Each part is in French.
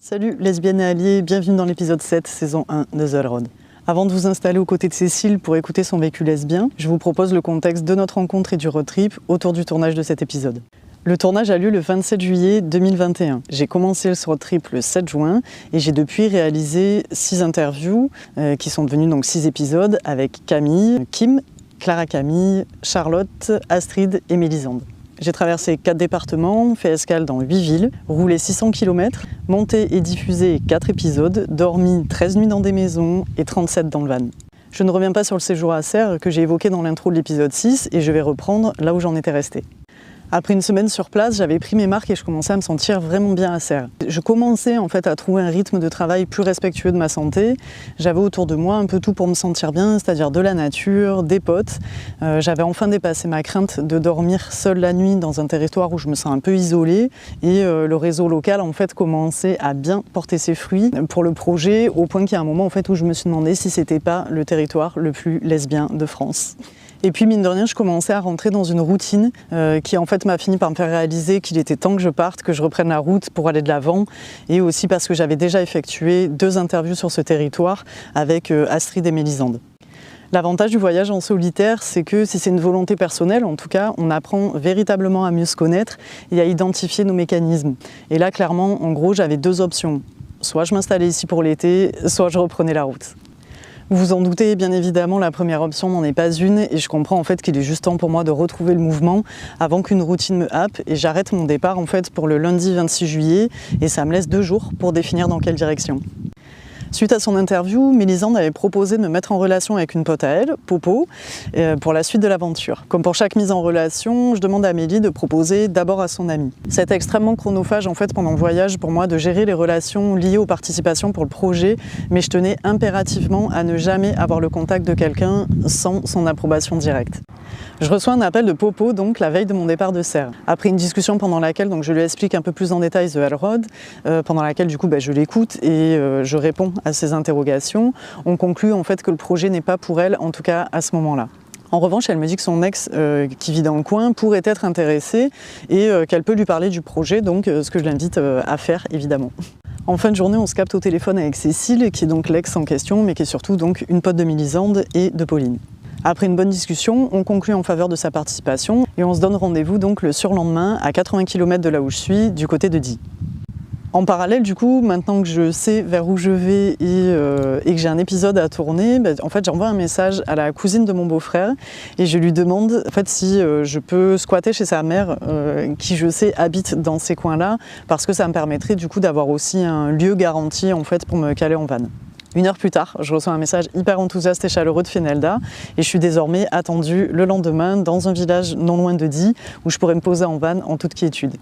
Salut lesbiennes et alliés, bienvenue dans l'épisode 7, saison 1 de The Road. Avant de vous installer aux côtés de Cécile pour écouter son vécu lesbien, je vous propose le contexte de notre rencontre et du road trip autour du tournage de cet épisode. Le tournage a lieu le 27 juillet 2021. J'ai commencé ce road trip le 7 juin et j'ai depuis réalisé 6 interviews qui sont devenues donc 6 épisodes avec Camille, Kim, Clara Camille, Charlotte, Astrid et Mélisande. J'ai traversé 4 départements, fait escale dans 8 villes, roulé 600 km, monté et diffusé 4 épisodes, dormi 13 nuits dans des maisons et 37 dans le van. Je ne reviens pas sur le séjour à Serres que j'ai évoqué dans l'intro de l'épisode 6 et je vais reprendre là où j'en étais restée. Après une semaine sur place, j'avais pris mes marques et je commençais à me sentir vraiment bien à Serres. Je commençais en fait à trouver un rythme de travail plus respectueux de ma santé. J'avais autour de moi un peu tout pour me sentir bien, c'est-à-dire de la nature, des potes. J'avais enfin dépassé ma crainte de dormir seule la nuit dans un territoire où je me sens un peu isolée. Et le réseau local en fait commençait à bien porter ses fruits pour le projet, au point qu'il y a un moment en fait où je me suis demandé si c'était pas le territoire le plus lesbien de France. Et puis mine de rien, je commençais à rentrer dans une routine qui en fait m'a fini par me faire réaliser qu'il était temps que je parte, que je reprenne la route pour aller de l'avant, et aussi parce que j'avais déjà effectué 2 interviews sur ce territoire avec Astrid et Mélisande. L'avantage du voyage en solitaire, c'est que si c'est une volonté personnelle, en tout cas, on apprend véritablement à mieux se connaître et à identifier nos mécanismes. Et là, clairement, en gros, j'avais 2 options. Soit je m'installais ici pour l'été, soit je reprenais la route. Vous vous en doutez, bien évidemment, la première option n'en est pas une et je comprends en fait qu'il est juste temps pour moi de retrouver le mouvement avant qu'une routine me happe et j'arrête mon départ en fait pour le lundi 26 juillet et ça me laisse 2 jours pour définir dans quelle direction. Suite à son interview, Mélisande avait proposé de me mettre en relation avec une pote à elle, Popo, pour la suite de l'aventure. Comme pour chaque mise en relation, je demande à Mélie de proposer d'abord à son amie. C'est extrêmement chronophage en fait pendant le voyage pour moi de gérer les relations liées aux participations pour le projet, mais je tenais impérativement à ne jamais avoir le contact de quelqu'un sans son approbation directe. Je reçois un appel de Popo donc la veille de mon départ de Serres. Après une discussion pendant laquelle donc, je lui explique un peu plus en détail The Road, pendant laquelle du coup je l'écoute et je réponds à ses interrogations, on conclut en fait que le projet n'est pas pour elle, en tout cas à ce moment-là. En revanche, elle me dit que son ex, qui vit dans le coin, pourrait être intéressé et qu'elle peut lui parler du projet, donc ce que je l'invite à faire évidemment. En fin de journée, on se capte au téléphone avec Cécile, qui est donc l'ex en question, mais qui est surtout donc une pote de Mélisande et de Pauline. Après une bonne discussion, on conclut en faveur de sa participation et on se donne rendez-vous donc le surlendemain à 80 km de là où je suis, du côté de Die. En parallèle, du coup, maintenant que je sais vers où je vais et que j'ai un épisode à tourner, en fait, j'envoie un message à la cousine de mon beau-frère et je lui demande en fait, si je peux squatter chez sa mère, qui je sais habite dans ces coins-là, parce que ça me permettrait du coup d'avoir aussi un lieu garanti en fait, pour me caler en van. 1 heure plus tard, je reçois un message hyper enthousiaste et chaleureux de Fenelda et je suis désormais attendue le lendemain dans un village non loin de Die où je pourrais me poser en van en toute quiétude.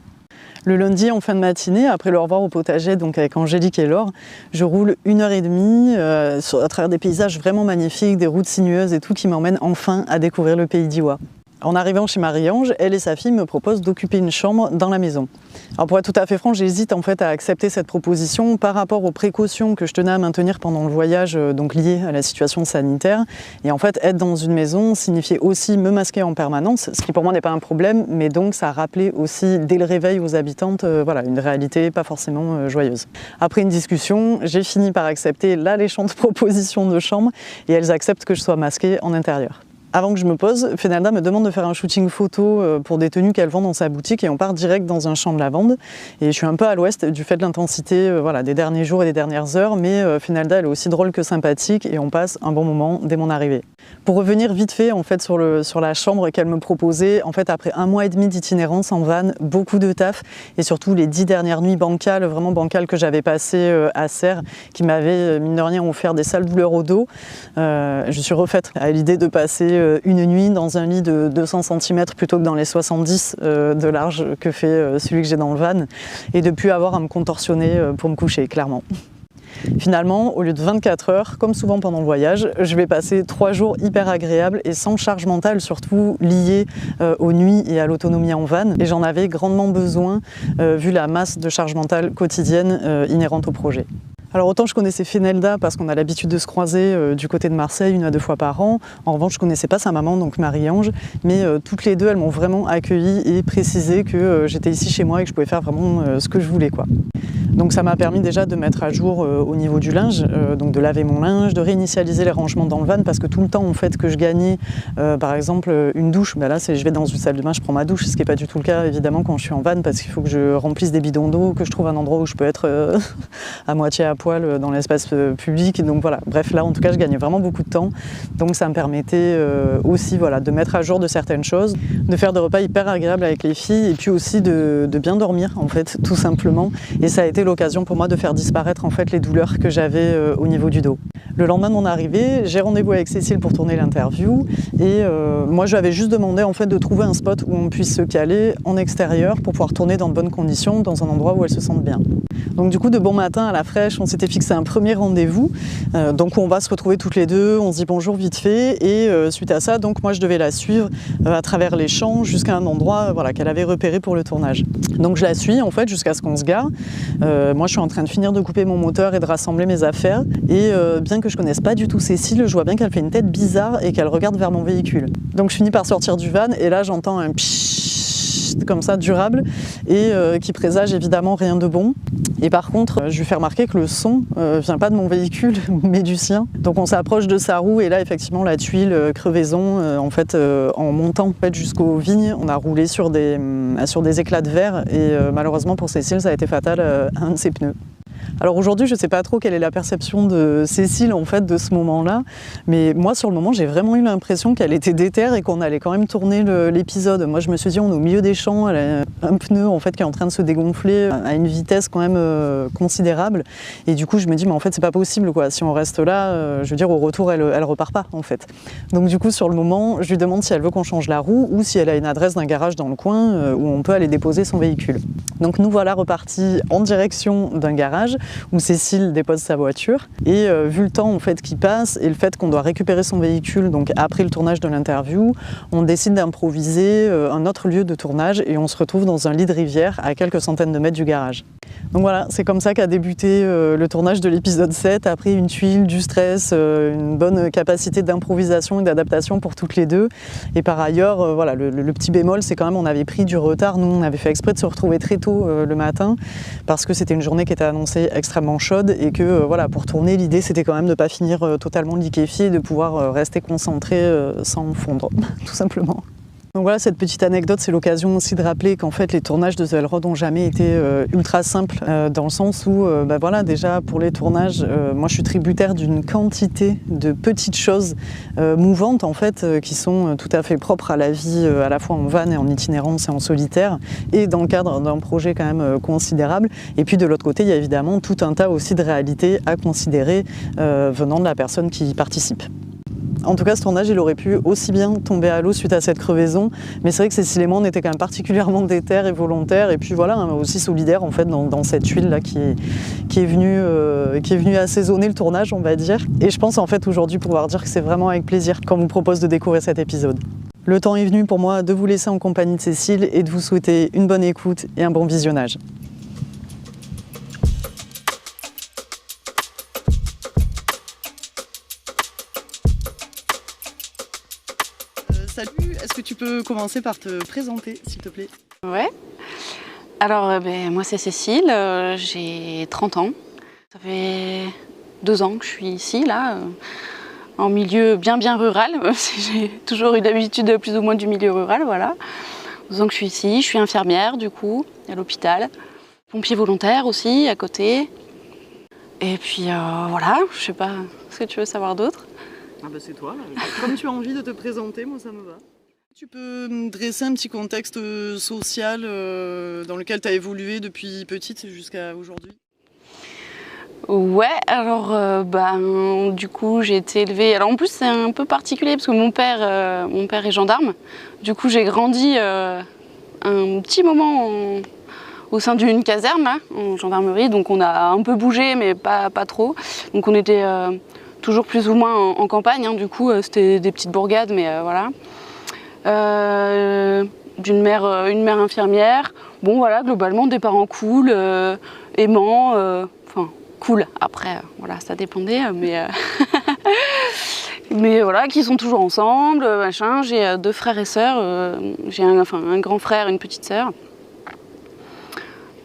Le lundi, en fin de matinée, après le au revoir au potager donc avec Angélique et Laure, je roule 1h30 à travers des paysages vraiment magnifiques, des routes sinueuses et tout qui m'emmènent enfin à découvrir le pays d'Iwa. En arrivant chez Marie-Ange, elle et sa fille me proposent d'occuper une chambre dans la maison. Alors pour être tout à fait franc, j'hésite en fait à accepter cette proposition par rapport aux précautions que je tenais à maintenir pendant le voyage, donc liées à la situation sanitaire. Et en fait, être dans une maison signifiait aussi me masquer en permanence, ce qui pour moi n'est pas un problème, mais donc ça rappelait aussi dès le réveil aux habitantes, voilà, une réalité pas forcément joyeuse. Après une discussion, j'ai fini par accepter l'alléchante proposition de chambre et elles acceptent que je sois masquée en intérieur. Avant que je me pose, Fenelda me demande de faire un shooting photo pour des tenues qu'elle vend dans sa boutique et on part direct dans un champ de lavande. Et je suis un peu à l'ouest du fait de l'intensité voilà, des derniers jours et des dernières heures, mais Fenelda elle est aussi drôle que sympathique et on passe un bon moment dès mon arrivée. Pour revenir vite fait en fait, sur la chambre qu'elle me proposait, en fait, après 1 mois et demi d'itinérance en van, beaucoup de taf et surtout les 10 dernières nuits bancales, vraiment bancales que j'avais passées à Serres, qui m'avaient mine de rien offert des sales douleurs au dos, je suis refaite à l'idée de passer une nuit dans un lit de 200 cm plutôt que dans les 70 de large que fait celui que j'ai dans le van et de plus avoir à me contorsionner pour me coucher, clairement. Finalement, au lieu de 24 heures, comme souvent pendant le voyage, je vais passer 3 jours hyper agréables et sans charge mentale, surtout liée aux nuits et à l'autonomie en van. Et j'en avais grandement besoin vu la masse de charge mentale quotidienne inhérente au projet. Alors autant je connaissais Fenelda parce qu'on a l'habitude de se croiser du côté de Marseille 1 à 2 fois par an. En revanche, je ne connaissais pas sa maman, donc Marie-Ange, mais toutes les deux, elles m'ont vraiment accueillie et précisé que j'étais ici chez moi et que je pouvais faire vraiment ce que je voulais, quoi. Donc ça m'a permis déjà de mettre à jour au niveau du linge, donc de laver mon linge, de réinitialiser les rangements dans le van, parce que tout le temps en fait que je gagnais, par exemple une douche, là je vais dans une salle de bain, je prends ma douche, ce qui n'est pas du tout le cas évidemment quand je suis en van, parce qu'il faut que je remplisse des bidons d'eau, que je trouve un endroit où je peux être à moitié à poil dans l'espace public. Donc voilà, bref, là en tout cas je gagnais vraiment beaucoup de temps, donc ça me permettait aussi de mettre à jour de certaines choses, de faire des repas hyper agréables avec les filles, et puis aussi de bien dormir en fait, tout simplement. Et ça a été l'occasion pour moi de faire disparaître en fait les douleurs que j'avais au niveau du dos. Le lendemain de mon arrivée, j'ai rendez-vous avec Cécile pour tourner l'interview, et moi je lui avais juste demandé en fait de trouver un spot où on puisse se caler en extérieur pour pouvoir tourner dans de bonnes conditions, dans un endroit où elle se sente bien. Donc du coup, de bon matin à la fraîche, on s'était fixé un premier rendez-vous, donc on va se retrouver toutes les deux, on se dit bonjour vite fait, et suite à ça, donc moi je devais la suivre à travers les champs jusqu'à un endroit qu'elle avait repéré pour le tournage. Donc je la suis en fait jusqu'à ce qu'on se gare. Moi je suis en train de finir de couper mon moteur et de rassembler mes affaires, et bien que je connaisse pas du tout Cécile, je vois bien qu'elle fait une tête bizarre et qu'elle regarde vers mon véhicule. Donc je finis par sortir du van, et là j'entends un pshhh comme ça durable, et qui présage évidemment rien de bon. Et par contre, je lui fais remarquer que le son vient pas de mon véhicule, mais du sien. Donc on s'approche de sa roue, et là effectivement la tuile crevaison, en montant jusqu'aux vignes, on a roulé sur des éclats de verre, et malheureusement pour Cécile, ça a été fatal à un de ses pneus. Alors aujourd'hui, je ne sais pas trop quelle est la perception de Cécile en fait de ce moment-là, mais moi sur le moment, j'ai vraiment eu l'impression qu'elle était déterre et qu'on allait quand même tourner l'épisode. Moi, je me suis dit, on est au milieu des champs, elle a un pneu en fait qui est en train de se dégonfler à une vitesse quand même considérable, et du coup, je me dis, mais en fait, c'est pas possible quoi. Si on reste là, je veux dire, au retour, elle repart pas en fait. Donc du coup, sur le moment, je lui demande si elle veut qu'on change la roue ou si elle a une adresse d'un garage dans le coin où on peut aller déposer son véhicule. Donc nous voilà repartis en direction d'un garage où Cécile dépose sa voiture, et vu le temps en fait qui passe et le fait qu'on doit récupérer son véhicule donc après le tournage de l'interview, on décide d'improviser un autre lieu de tournage, et on se retrouve dans un lit de rivière à quelques centaines de mètres du garage. Donc voilà, c'est comme ça qu'a débuté le tournage de l'épisode 7, après une tuile, du stress, une bonne capacité d'improvisation et d'adaptation pour toutes les deux. Et par ailleurs, le petit bémol, c'est quand même on avait pris du retard. Nous, on avait fait exprès de se retrouver très tôt le matin, parce que c'était une journée qui était annoncée extrêmement chaude, et que pour tourner, l'idée c'était quand même de ne pas finir totalement liquéfié, et de pouvoir rester concentré sans fondre, tout simplement. Donc voilà, cette petite anecdote, c'est l'occasion aussi de rappeler qu'en fait les tournages de The Elrod n'ont jamais été ultra simples, dans le sens où déjà pour les tournages, moi je suis tributaire d'une quantité de petites choses mouvantes en fait, qui sont tout à fait propres à la vie à la fois en van et en itinérance et en solitaire, et dans le cadre d'un projet quand même considérable. Et puis de l'autre côté, il y a évidemment tout un tas aussi de réalités à considérer venant de la personne qui y participe. En tout cas, ce tournage, il aurait pu aussi bien tomber à l'eau suite à cette crevaison, mais c'est vrai que Cécile et moi, on était quand même particulièrement déter et volontaires, et puis aussi solidaires en fait dans cette huile-là qui est venue assaisonner le tournage, on va dire. Et je pense en fait aujourd'hui pouvoir dire que c'est vraiment avec plaisir qu'on vous propose de découvrir cet épisode. Le temps est venu pour moi de vous laisser en compagnie de Cécile et de vous souhaiter une bonne écoute et un bon visionnage. Salut, est-ce que tu peux commencer par te présenter, s'il te plaît? Ouais. Alors, moi c'est Cécile, j'ai 30 ans. Ça fait 2 ans que je suis ici, là, en milieu bien rural. J'ai toujours eu l'habitude plus ou moins du milieu rural, voilà. 2 ans que je suis ici, je suis infirmière du coup, à l'hôpital. Pompier volontaire aussi, à côté. Et puis voilà, je sais pas ce que tu veux savoir d'autre. Ah c'est toi, comme tu as envie de te présenter, moi ça me va. Tu peux me dresser un petit contexte social dans lequel tu as évolué depuis petite jusqu'à aujourd'hui? Ouais, alors du coup j'ai été élevée. Alors en plus c'est un peu particulier parce que mon père est gendarme. Du coup j'ai grandi un petit moment au sein d'une caserne là, en gendarmerie. Donc on a un peu bougé mais pas trop. Donc on était toujours plus ou moins en campagne, hein, du coup c'était des petites bourgades, mais voilà. Une mère infirmière, bon voilà, globalement des parents cool, aimants, cool, après voilà, ça dépendait, mais mais voilà, qui sont toujours ensemble, machin. J'ai 2 frères et sœurs, j'ai un grand frère et une petite sœur.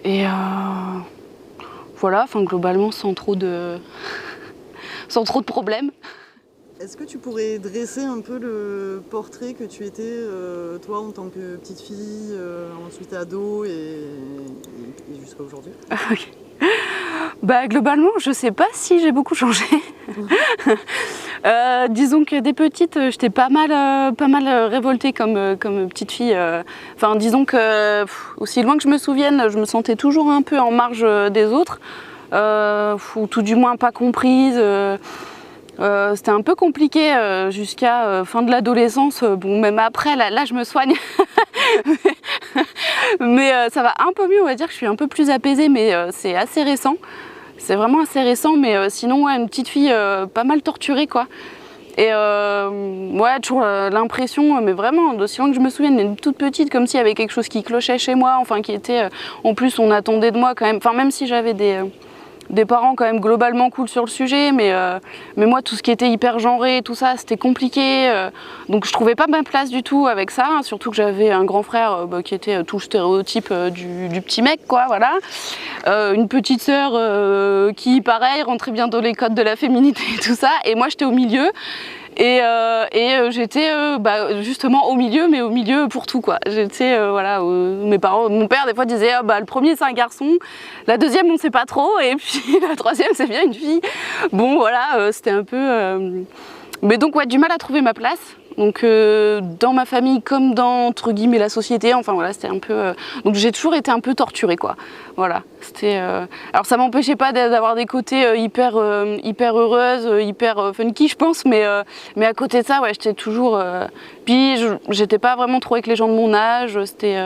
Et voilà, enfin globalement sans trop de problèmes. Est-ce que tu pourrais dresser un peu le portrait que tu étais, toi, en tant que petite fille, ensuite ado et jusqu'à aujourd'hui? Bah, globalement, je sais pas si j'ai beaucoup changé. Disons que dès petite, j'étais pas mal révoltée comme petite fille. Enfin, disons que aussi loin que je me souvienne, je me sentais toujours un peu en marge des autres, ou tout du moins pas comprise. C'était un peu compliqué jusqu'à fin de l'adolescence. Bon, même après, là je me soigne. Mais ça va un peu mieux, on va dire que je suis un peu plus apaisée, mais c'est assez récent. C'est vraiment assez récent, mais sinon, ouais, une petite fille pas mal torturée, quoi. Et ouais, toujours l'impression, mais vraiment, d'aussi loin que je me souvienne, une toute petite, comme s'il y avait quelque chose qui clochait chez moi, enfin qui était... en plus, on attendait de moi quand même, enfin même si j'avais des parents quand même globalement cool sur le sujet, mais moi tout ce qui était hyper genré, tout ça, c'était compliqué, donc je trouvais pas ma place du tout avec ça, hein, surtout que j'avais un grand frère qui était tout le stéréotype du petit mec, quoi, voilà, une petite sœur qui pareil rentrait bien dans les codes de la féminité et tout ça, et moi j'étais au milieu. Et j'étais justement au milieu, mais au milieu pour tout, quoi. J'étais voilà, mes parents, mon père des fois disait le premier c'est un garçon, la deuxième on sait pas trop, et puis la troisième c'est bien une fille. Bon voilà, c'était un peu mais donc ouais, du mal à trouver ma place. Donc dans ma famille comme dans entre guillemets la société, enfin voilà, c'était un peu donc j'ai toujours été un peu torturée, quoi. Voilà, c'était alors ça m'empêchait pas d'avoir des côtés hyper heureuse, hyper funky, je pense, mais à côté de ça, ouais, j'étais toujours puis j'étais pas vraiment trop avec les gens de mon âge, c'était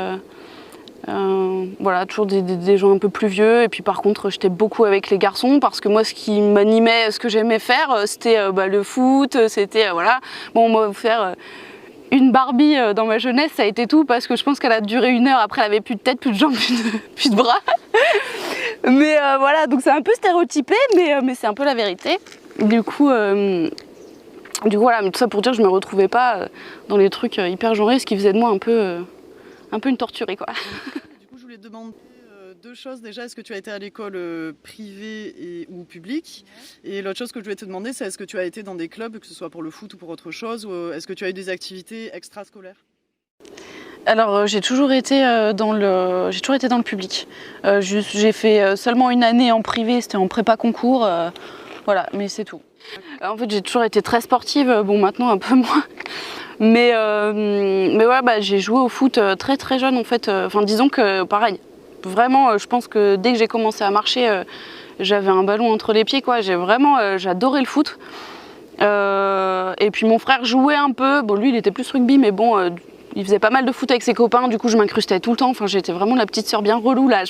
voilà, toujours des gens un peu plus vieux, et puis par contre j'étais beaucoup avec les garçons parce que moi ce qui m'animait, ce que j'aimais faire, c'était le foot, c'était voilà, bon, moi faire une Barbie dans ma jeunesse, ça a été tout, parce que je pense qu'elle a duré 1 heure, après elle avait plus de tête, plus de jambes, plus de bras. Mais voilà, donc c'est un peu stéréotypé, mais c'est un peu la vérité. Du coup voilà, mais tout ça pour dire que je me retrouvais pas dans les trucs hyper genrés, ce qui faisait de moi un peu une torturée, quoi. Du coup, je voulais te demander 2 choses. Déjà, est-ce que tu as été à l'école privée ou publique? Et l'autre chose que je voulais te demander, c'est est-ce que tu as été dans des clubs, que ce soit pour le foot ou pour autre chose, ou est-ce que tu as eu des activités extrascolaires? Alors j'ai toujours été dans le public. J'ai fait seulement 1 année en privé, c'était en prépa concours, voilà, mais c'est tout. En fait, j'ai toujours été très sportive, bon maintenant un peu moins. Mais ouais, j'ai joué au foot très très jeune en fait. Enfin, disons que pareil, vraiment, je pense que dès que j'ai commencé à marcher, j'avais un ballon entre les pieds, quoi. J'adorais le foot. Et puis mon frère jouait un peu. Bon, lui, il était plus rugby, mais bon, il faisait pas mal de foot avec ses copains. Du coup, je m'incrustais tout le temps. Enfin, j'étais vraiment la petite sœur bien relou là.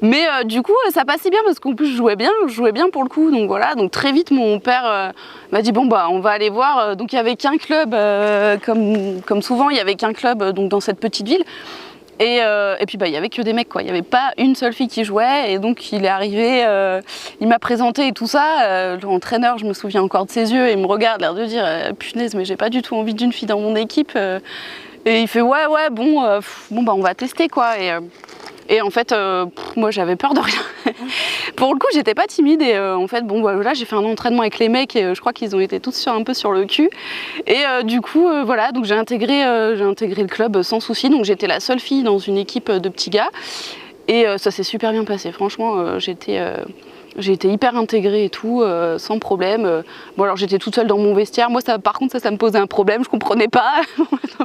Mais du coup, ça passait bien parce qu'en plus, je jouais bien pour le coup. Donc voilà. Donc très vite, mon père m'a dit bon on va aller voir. Donc il y avait qu'un club, comme souvent, il y avait qu'un club donc dans cette petite ville. Et puis il y avait que des mecs, quoi. Il n'y avait pas une seule fille qui jouait, et donc il est arrivé, il m'a présenté et tout ça. L'entraîneur, je me souviens encore de ses yeux, et il me regarde, l'air de dire punaise, mais j'ai pas du tout envie d'une fille dans mon équipe. Et il fait ouais bon on va tester, quoi. Et en fait, moi j'avais peur de rien. Pour le coup, j'étais pas timide, et en fait, là j'ai fait un entraînement avec les mecs, et je crois qu'ils ont été tous un peu sur le cul. Et du coup, voilà, donc j'ai intégré le club sans souci. Donc j'étais la seule fille dans une équipe de petits gars, et ça s'est super bien passé. Franchement, j'ai été hyper intégrée et tout, sans problème. Bon, alors j'étais toute seule dans mon vestiaire. Moi, par contre, ça me posait un problème. Je comprenais pas,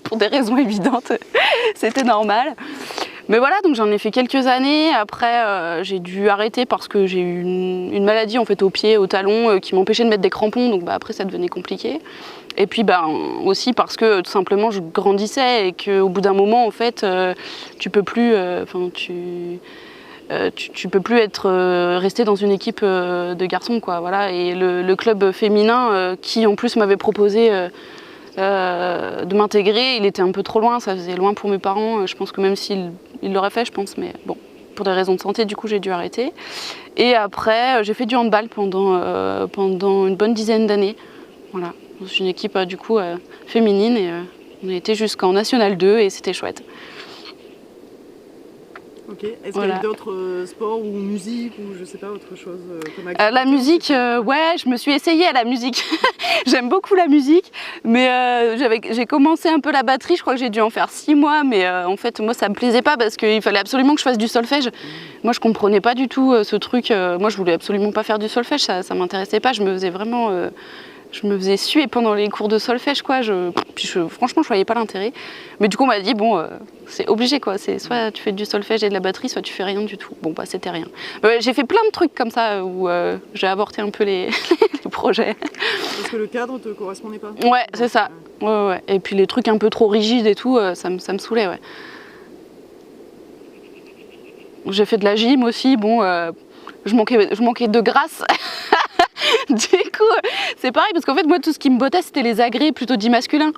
pour des raisons évidentes. C'était normal. Mais voilà, donc j'en ai fait quelques années. Après, j'ai dû arrêter parce que j'ai eu une maladie en fait au pied, au talon, qui m'empêchait de mettre des crampons. Donc après, ça devenait compliqué. Et puis aussi parce que tout simplement, je grandissais, et qu'au bout d'un moment, en fait, tu peux plus, tu peux plus rester dans une équipe de garçons, quoi. Voilà. Et le club féminin, qui en plus m'avait proposé de m'intégrer, il était un peu trop loin, ça faisait loin pour mes parents. Je pense que même s'ils l'auraient fait, je pense, mais bon, pour des raisons de santé, du coup j'ai dû arrêter. Et après, j'ai fait du handball pendant une bonne dizaine d'années, voilà, dans une équipe du coup féminine, et on a été jusqu'en National 2, et c'était chouette. Ok. Est-ce Voilà. qu'il y a d'autres sports ou musique ou je sais pas autre chose comme activité? La musique, ouais, je me suis essayée à la musique. J'aime beaucoup la musique, mais j'ai commencé un peu la batterie, je crois que j'ai dû en faire 6 mois, mais en fait moi ça me plaisait pas parce qu'il fallait absolument que je fasse du solfège. Moi je comprenais pas du tout ce truc, moi je voulais absolument pas faire du solfège, ça m'intéressait pas, je me faisais vraiment... je me faisais suer pendant les cours de solfège, quoi. Franchement, je voyais pas l'intérêt. Mais du coup, on m'a dit, bon, c'est obligé, quoi. C'est soit tu fais du solfège et de la batterie, soit tu fais rien du tout. Bon, bah, c'était rien. J'ai fait plein de trucs comme ça où j'ai avorté un peu les projets. Parce que le cadre te correspondait pas? Ouais, c'est ça. Ouais. Et puis les trucs un peu trop rigides et tout, ça me saoulait, ouais. J'ai fait de la gym aussi. Bon, je manquais de grâce. Du coup, c'est pareil parce qu'en fait, moi, tout ce qui me bottait, c'était les agrès plutôt dits masculins.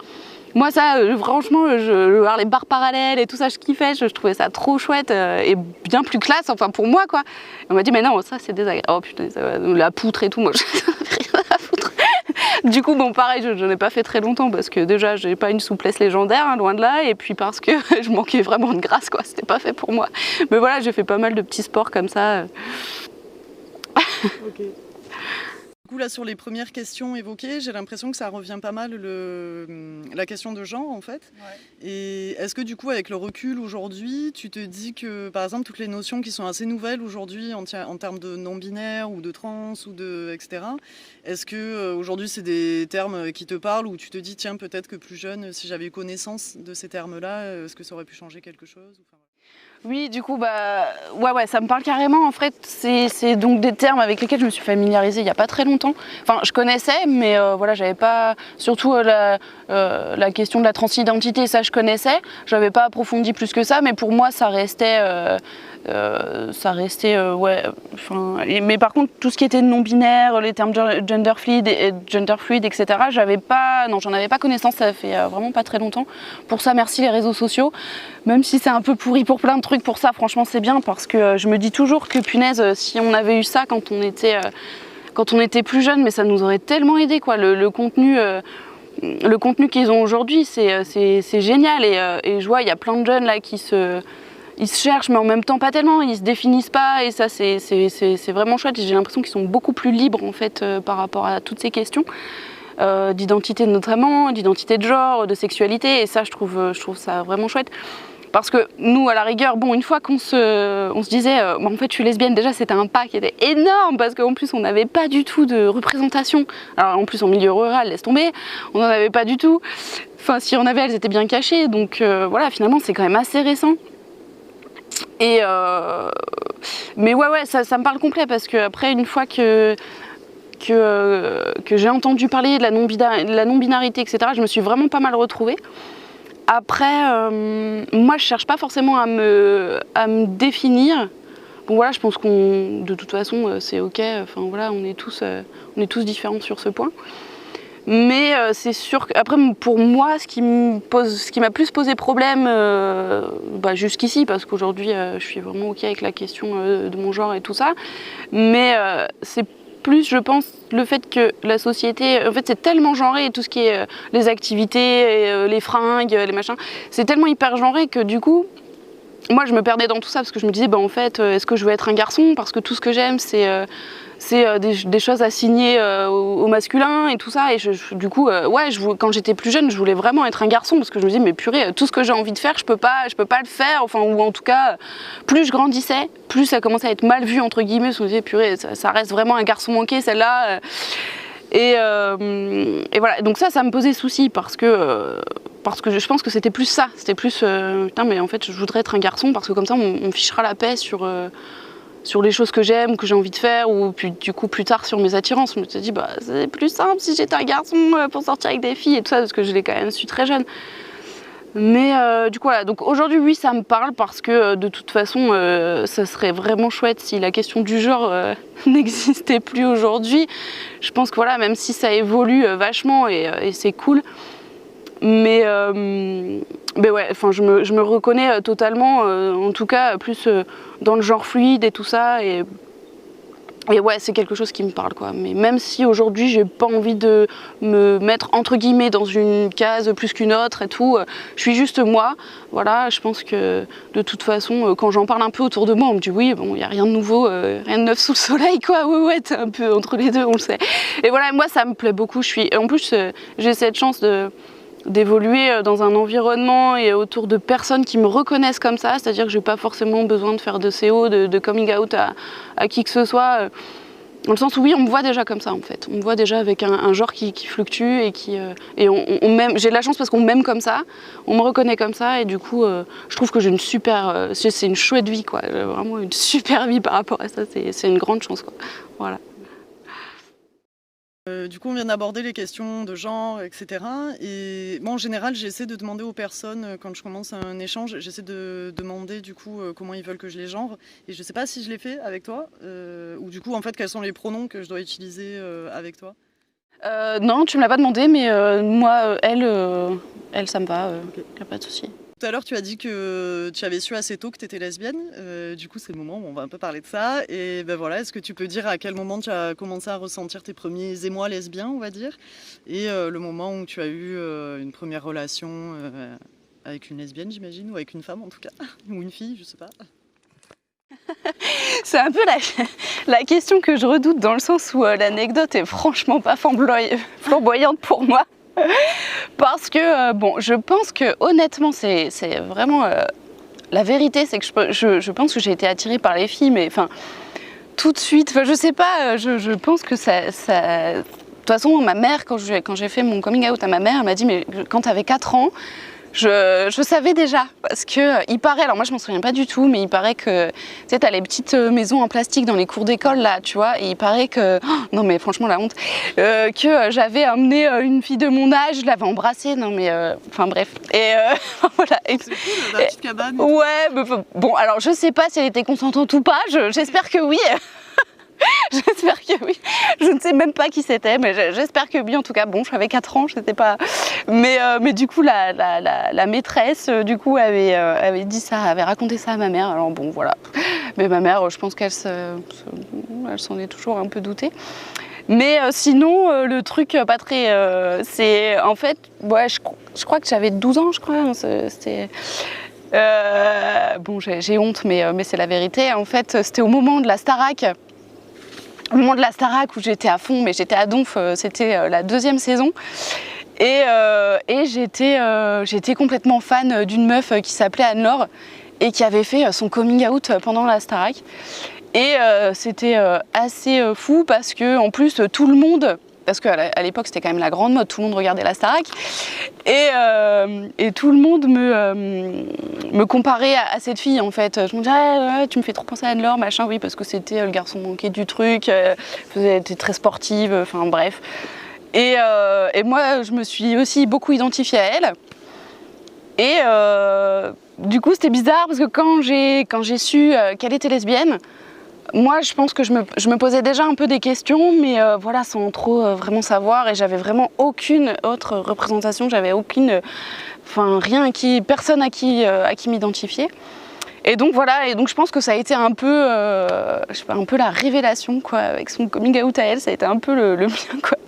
Moi, ça, franchement, voir les barres parallèles et tout ça, je kiffais, je trouvais ça trop chouette et bien plus classe, enfin pour moi, quoi. On m'a dit, mais non, ça, c'est des agrès. Oh putain, la poutre et tout, moi, je rien à foutre. Du coup, bon, pareil, je n'en ai pas fait très longtemps parce que déjà, j'ai pas une souplesse légendaire, hein, loin de là, et puis parce que je manquais vraiment de grâce, quoi. C'était pas fait pour moi. Mais voilà, j'ai fait pas mal de petits sports comme ça. Ok. Du coup, là, sur les premières questions évoquées, j'ai l'impression que ça revient pas mal la question de genre, en fait. Ouais. Et est-ce que, du coup, avec le recul aujourd'hui, tu te dis que, par exemple, toutes les notions qui sont assez nouvelles aujourd'hui en termes de non-binaire ou de trans ou de etc., est-ce que aujourd'hui, c'est des termes qui te parlent ou tu te dis, tiens, peut-être que plus jeune, si j'avais eu connaissance de ces termes-là, est-ce que ça aurait pu changer quelque chose? Oui, du coup, ouais, ça me parle carrément. En fait, c'est donc des termes avec lesquels je me suis familiarisée il n'y a pas très longtemps. Enfin, je connaissais, mais voilà, j'avais pas... Surtout la question de la transidentité, ça, je connaissais. Je n'avais pas approfondi plus que ça, mais pour moi, ça restait... ouais. Mais par contre, tout ce qui était non-binaire, les termes gender fluid, etc., j'en avais pas connaissance, ça fait vraiment pas très longtemps. Pour ça, merci les réseaux sociaux. Même si c'est un peu pourri pour plein de trucs, pour ça, franchement, c'est bien parce que je me dis toujours que punaise, si on avait eu ça quand on était plus jeune, mais ça nous aurait tellement aidé, quoi. Le contenu qu'ils ont aujourd'hui, c'est génial. Et je vois, il y a plein de jeunes là ils se cherchent, mais en même temps pas tellement, ils se définissent pas, et ça c'est vraiment chouette. J'ai l'impression qu'ils sont beaucoup plus libres en fait par rapport à toutes ces questions d'identité notamment, d'identité de genre, de sexualité, et ça je trouve ça vraiment chouette. Parce que nous, à la rigueur, bon, une fois qu'on se disait en fait je suis lesbienne, déjà c'était un pas qui était énorme parce qu'en plus on n'avait pas du tout de représentation. Alors en plus en milieu rural, laisse tomber, on n'en avait pas du tout. Enfin si on avait, elles étaient bien cachées, donc voilà, finalement c'est quand même assez récent. Et mais ouais, ça me parle complet parce que après, une fois que j'ai entendu parler de la non-binarité, etc., je me suis vraiment pas mal retrouvée. Après, moi, je cherche pas forcément à me définir. Bon voilà, je pense qu'on, de toute façon, c'est ok. Enfin voilà, on est tous différents sur ce point. Mais c'est sûr qu'après, pour moi, ce qui m'a plus posé problème jusqu'ici, parce qu'aujourd'hui je suis vraiment ok avec la question de mon genre et tout ça, mais c'est plus, je pense, le fait que la société, en fait c'est tellement genré, et tout ce qui est les activités, les fringues, les machins, c'est tellement hyper genré que du coup, moi je me perdais dans tout ça parce que je me disais en fait est-ce que je veux être un garçon, parce que tout ce que j'aime c'est des choses assignées au masculin et tout ça, et du coup quand j'étais plus jeune je voulais vraiment être un garçon parce que je me disais mais purée, tout ce que j'ai envie de faire je peux pas le faire, enfin, ou en tout cas plus je grandissais plus ça commençait à être mal vu entre guillemets, parce que je me disais purée ça reste vraiment un garçon manqué celle-là. Et voilà, donc ça me posait souci parce que je pense que c'était plus ça, c'était plus putain mais en fait je voudrais être un garçon parce que comme ça on me fichera la paix sur les choses que j'aime, que j'ai envie de faire, ou puis du coup plus tard sur mes attirances. Je me suis dit c'est plus simple si j'étais un garçon pour sortir avec des filles et tout ça, parce que je l'ai quand même su très jeune. Mais du coup voilà, donc aujourd'hui oui ça me parle parce que de toute façon ça serait vraiment chouette si la question du genre n'existait plus aujourd'hui. Je pense que voilà, même si ça évolue vachement et c'est cool, mais ouais, enfin je me reconnais totalement, en tout cas plus dans le genre fluide et tout ça, et Et ouais, c'est quelque chose qui me parle, quoi. Mais même si aujourd'hui, j'ai pas envie de me mettre, entre guillemets, dans une case plus qu'une autre et tout, je suis juste moi. Voilà, je pense que de toute façon, quand j'en parle un peu autour de moi, on me dit oui, bon, il n'y a rien de nouveau, rien de neuf sous le soleil, quoi. Ouais, t'es un peu entre les deux, on le sait. Et voilà, moi, ça me plaît beaucoup. En plus, j'ai cette chance d'évoluer dans un environnement et autour de personnes qui me reconnaissent comme ça, c'est-à-dire que je n'ai pas forcément besoin de faire de CO, de coming out à qui que ce soit, dans le sens où oui, on me voit déjà comme ça en fait, on me voit déjà avec un genre qui fluctue et on m'aime. J'ai de la chance parce qu'on m'aime comme ça, on me reconnaît comme ça et du coup je trouve que j'ai une super, c'est une chouette vie quoi, vraiment une super vie par rapport à ça, c'est une grande chance quoi, voilà. Du coup, on vient d'aborder les questions de genre, etc. Et moi, en général, j'essaie de demander aux personnes, quand je commence un échange, j'essaie de demander du coup comment ils veulent que je les genre. Et je sais pas si je l'ai fait avec toi, ou du coup, en fait, quels sont les pronoms que je dois utiliser avec toi. Non, tu me l'as pas demandé, mais moi, elle, ça me va, Ok. y a pas de souci. Tout à l'heure, tu as dit que tu avais su assez tôt que tu étais lesbienne. Du coup, c'est le moment où on va un peu parler de ça. Et ben voilà, est-ce que tu peux dire à quel moment tu as commencé à ressentir tes premiers émois lesbiens, on va dire, et le moment où tu as eu une première relation avec une lesbienne, j'imagine, ou avec une femme en tout cas, ou une fille, je sais pas. C'est un peu la question que je redoute dans le sens où l'anecdote est franchement pas flamboyante pour moi. Parce que, bon, je pense que honnêtement, c'est vraiment... la vérité, c'est que je pense que j'ai été attirée par les filles, mais enfin, tout de suite, je sais pas, je pense que ça... De toute façon, ma mère, quand j'ai fait mon coming out à ma mère, elle m'a dit, mais quand tu avais 4 ans, je savais déjà, parce que il paraît, alors moi je m'en souviens pas du tout, mais il paraît que, tu sais, t'as les petites maisons en plastique dans les cours d'école là, tu vois, et il paraît que, oh, non mais franchement la honte, que j'avais amené une fille de mon âge, je l'avais embrassée, non mais, enfin bref, et voilà. C'est cool, la petite cabane. Ouais, mais, bon, alors je sais pas si elle était consentante ou pas, j'espère que oui. J'espère que oui. Je ne sais même pas qui c'était, mais j'espère que oui. En tout cas, bon, j'avais 4 ans, je sais pas. Mais du coup, la maîtresse, du coup, avait dit ça, avait raconté ça à ma mère. Alors bon, voilà. Mais ma mère, je pense qu'elle elle s'en est toujours un peu doutée. Mais sinon, le truc pas très... c'est en fait, ouais, je crois que j'avais 12 ans, je crois. C'était... bon, j'ai honte, mais c'est la vérité. En fait, c'était au moment de la Starac. Au moment de la Starac où j'étais à fond, mais j'étais à donf, c'était la 2e saison. Et j'étais complètement fan d'une meuf qui s'appelait Anne-Laure et qui avait fait son coming out pendant la Starac. Et c'était assez fou parce que en plus tout le monde, parce qu'à l'époque c'était quand même la grande mode, tout le monde regardait la Starac, et tout le monde me comparait à cette fille en fait. Je me disais ah, tu me fais trop penser à Anne-Laure, machin, oui, parce que c'était le garçon manqué du truc, elle était très sportive, enfin bref. Et moi je me suis aussi beaucoup identifiée à elle. Et du coup c'était bizarre parce que quand j'ai su qu'elle était lesbienne, moi, je pense que je me posais déjà un peu des questions, mais voilà, sans trop vraiment savoir, et j'avais vraiment aucune autre représentation, j'avais aucune, enfin rien personne à qui m'identifier. Et donc voilà, et donc je pense que ça a été un peu, je sais pas, un peu la révélation quoi, avec son coming out à elle, ça a été un peu le mien quoi.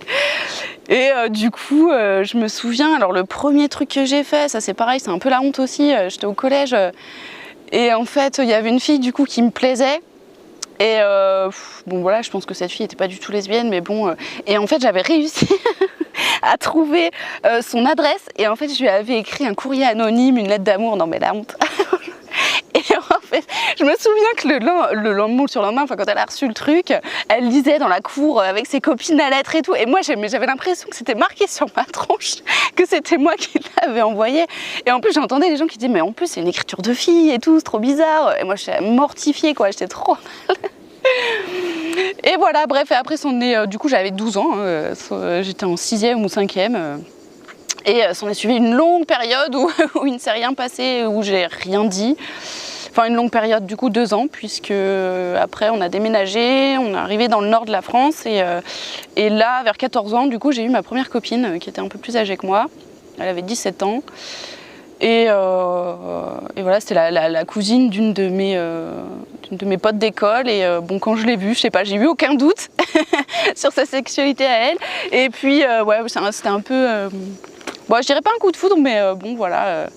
Et du coup, je me souviens, alors le premier truc que j'ai fait, ça c'est pareil, c'est un peu la honte aussi, j'étais au collège, et en fait, il y avait une fille du coup qui me plaisait. Et bon voilà, je pense que cette fille n'était pas du tout lesbienne, mais bon. Et en fait, j'avais réussi à trouver son adresse. Et en fait, je lui avais écrit un courrier anonyme, une lettre d'amour. Non mais la honte. Et en fait, je me souviens que le lendemain ou le surlendemain, enfin quand elle a reçu le truc, elle lisait dans la cour avec ses copines la lettre et tout. Et moi, j'avais l'impression que c'était marqué sur ma tronche, que c'était moi qui l'avais envoyé. Et en plus, j'entendais des gens qui disaient mais en plus c'est une écriture de fille et tout, c'est trop bizarre. Et moi, j'étais mortifiée quoi, j'étais trop mal. Et voilà, bref, et après du coup j'avais 12 ans, j'étais en 6e ou 5e. Et s'en est suivi une longue période où il ne s'est rien passé, où j'ai rien dit. Enfin une longue période du coup 2 ans, puisque après on a déménagé, on est arrivé dans le nord de la France et là vers 14 ans du coup j'ai eu ma première copine qui était un peu plus âgée que moi, elle avait 17 ans. Et voilà, c'était la cousine d'une de mes potes d'école. Et bon, quand je l'ai vue, je sais pas, j'ai eu aucun doute sur sa sexualité à elle. Et puis, ouais, c'était un peu... bon, je dirais pas un coup de foudre, mais bon, voilà.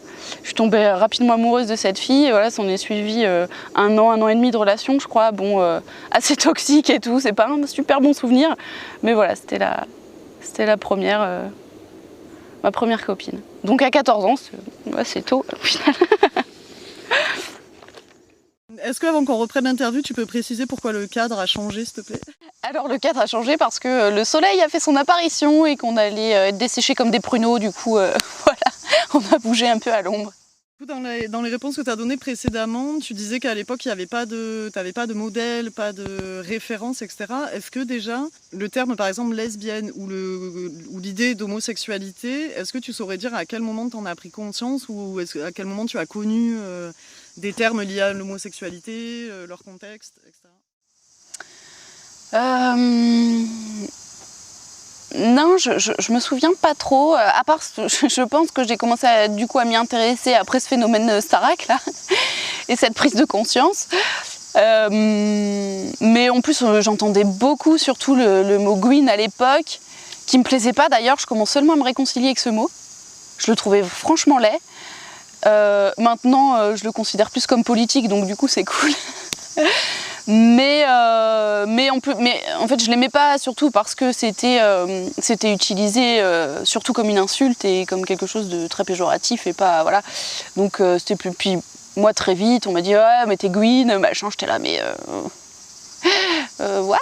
Je suis tombée rapidement amoureuse de cette fille. Et voilà, s'en est suivi un an et demi de relation, je crois. Bon, assez toxique et tout. C'est pas un super bon souvenir. Mais voilà, c'était la première... ma première copine. Donc à 14 ans, c'est tôt au final. Est-ce qu'avant qu'on reprenne l'interview, tu peux préciser pourquoi le cadre a changé, s'il te plaît? Alors le cadre a changé parce que le soleil a fait son apparition et qu'on allait être desséchés comme des pruneaux. Du coup, voilà, on a bougé un peu à l'ombre. Dans les réponses que tu as données précédemment, tu disais qu'à l'époque, tu n'avais pas de modèle, pas de référence, etc. Est-ce que déjà, le terme par exemple lesbienne ou l'idée d'homosexualité, est-ce que tu saurais dire à quel moment tu en as pris conscience ou à quel moment tu as connu des termes liés à l'homosexualité, leur contexte, etc. Non, je me souviens pas trop, à part, je pense que j'ai commencé à m'y intéresser après ce phénomène Starac, là, et cette prise de conscience. Mais en plus, j'entendais beaucoup, surtout le mot Gwyn à l'époque, qui me plaisait pas d'ailleurs, je commence seulement à me réconcilier avec ce mot. Je le trouvais franchement laid. Maintenant, je le considère plus comme politique, donc du coup, c'est cool. Mais en fait je l'aimais pas surtout parce que c'était utilisé surtout comme une insulte et comme quelque chose de très péjoratif et pas voilà, donc c'était plus. Puis moi très vite on m'a dit ouais mais t'es Gwyn machin, j'étais là mais what,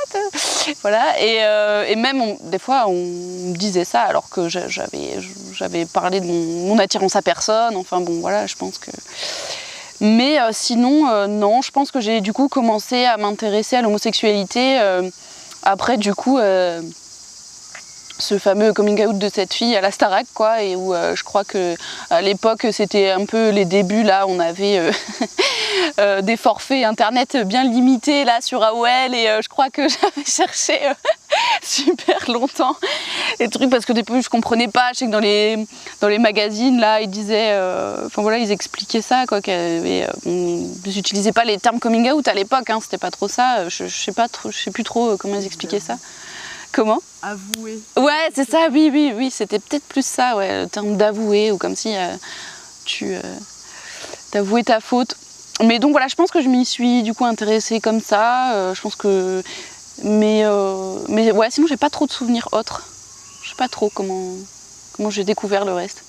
voilà, et même des fois on me disait ça alors que j'avais parlé de mon attirance à personne, enfin bon voilà, je pense que. Mais sinon, non, je pense que j'ai du coup commencé à m'intéresser à l'homosexualité après du coup ce fameux coming out de cette fille à la Starac, quoi, et où je crois que à l'époque c'était un peu les débuts, là on avait des forfaits internet bien limités là sur AOL et je crois que j'avais cherché super longtemps les trucs parce que depuis je comprenais pas. Je sais que dans les magazines là ils disaient, enfin voilà, ils expliquaient ça quoi, j'utilisais pas les termes coming out à l'époque, hein, c'était pas trop ça. Je sais plus trop comment ils expliquaient ça. Comment ? Avouer. Ouais, c'est ça, oui, c'était peut-être plus ça, ouais, le terme d'avouer, ou comme si tu t'avouais ta faute. Mais donc voilà, je pense que je m'y suis du coup intéressée comme ça, je pense que... Mais ouais, sinon j'ai pas trop de souvenirs autres. Je sais pas trop comment j'ai découvert le reste.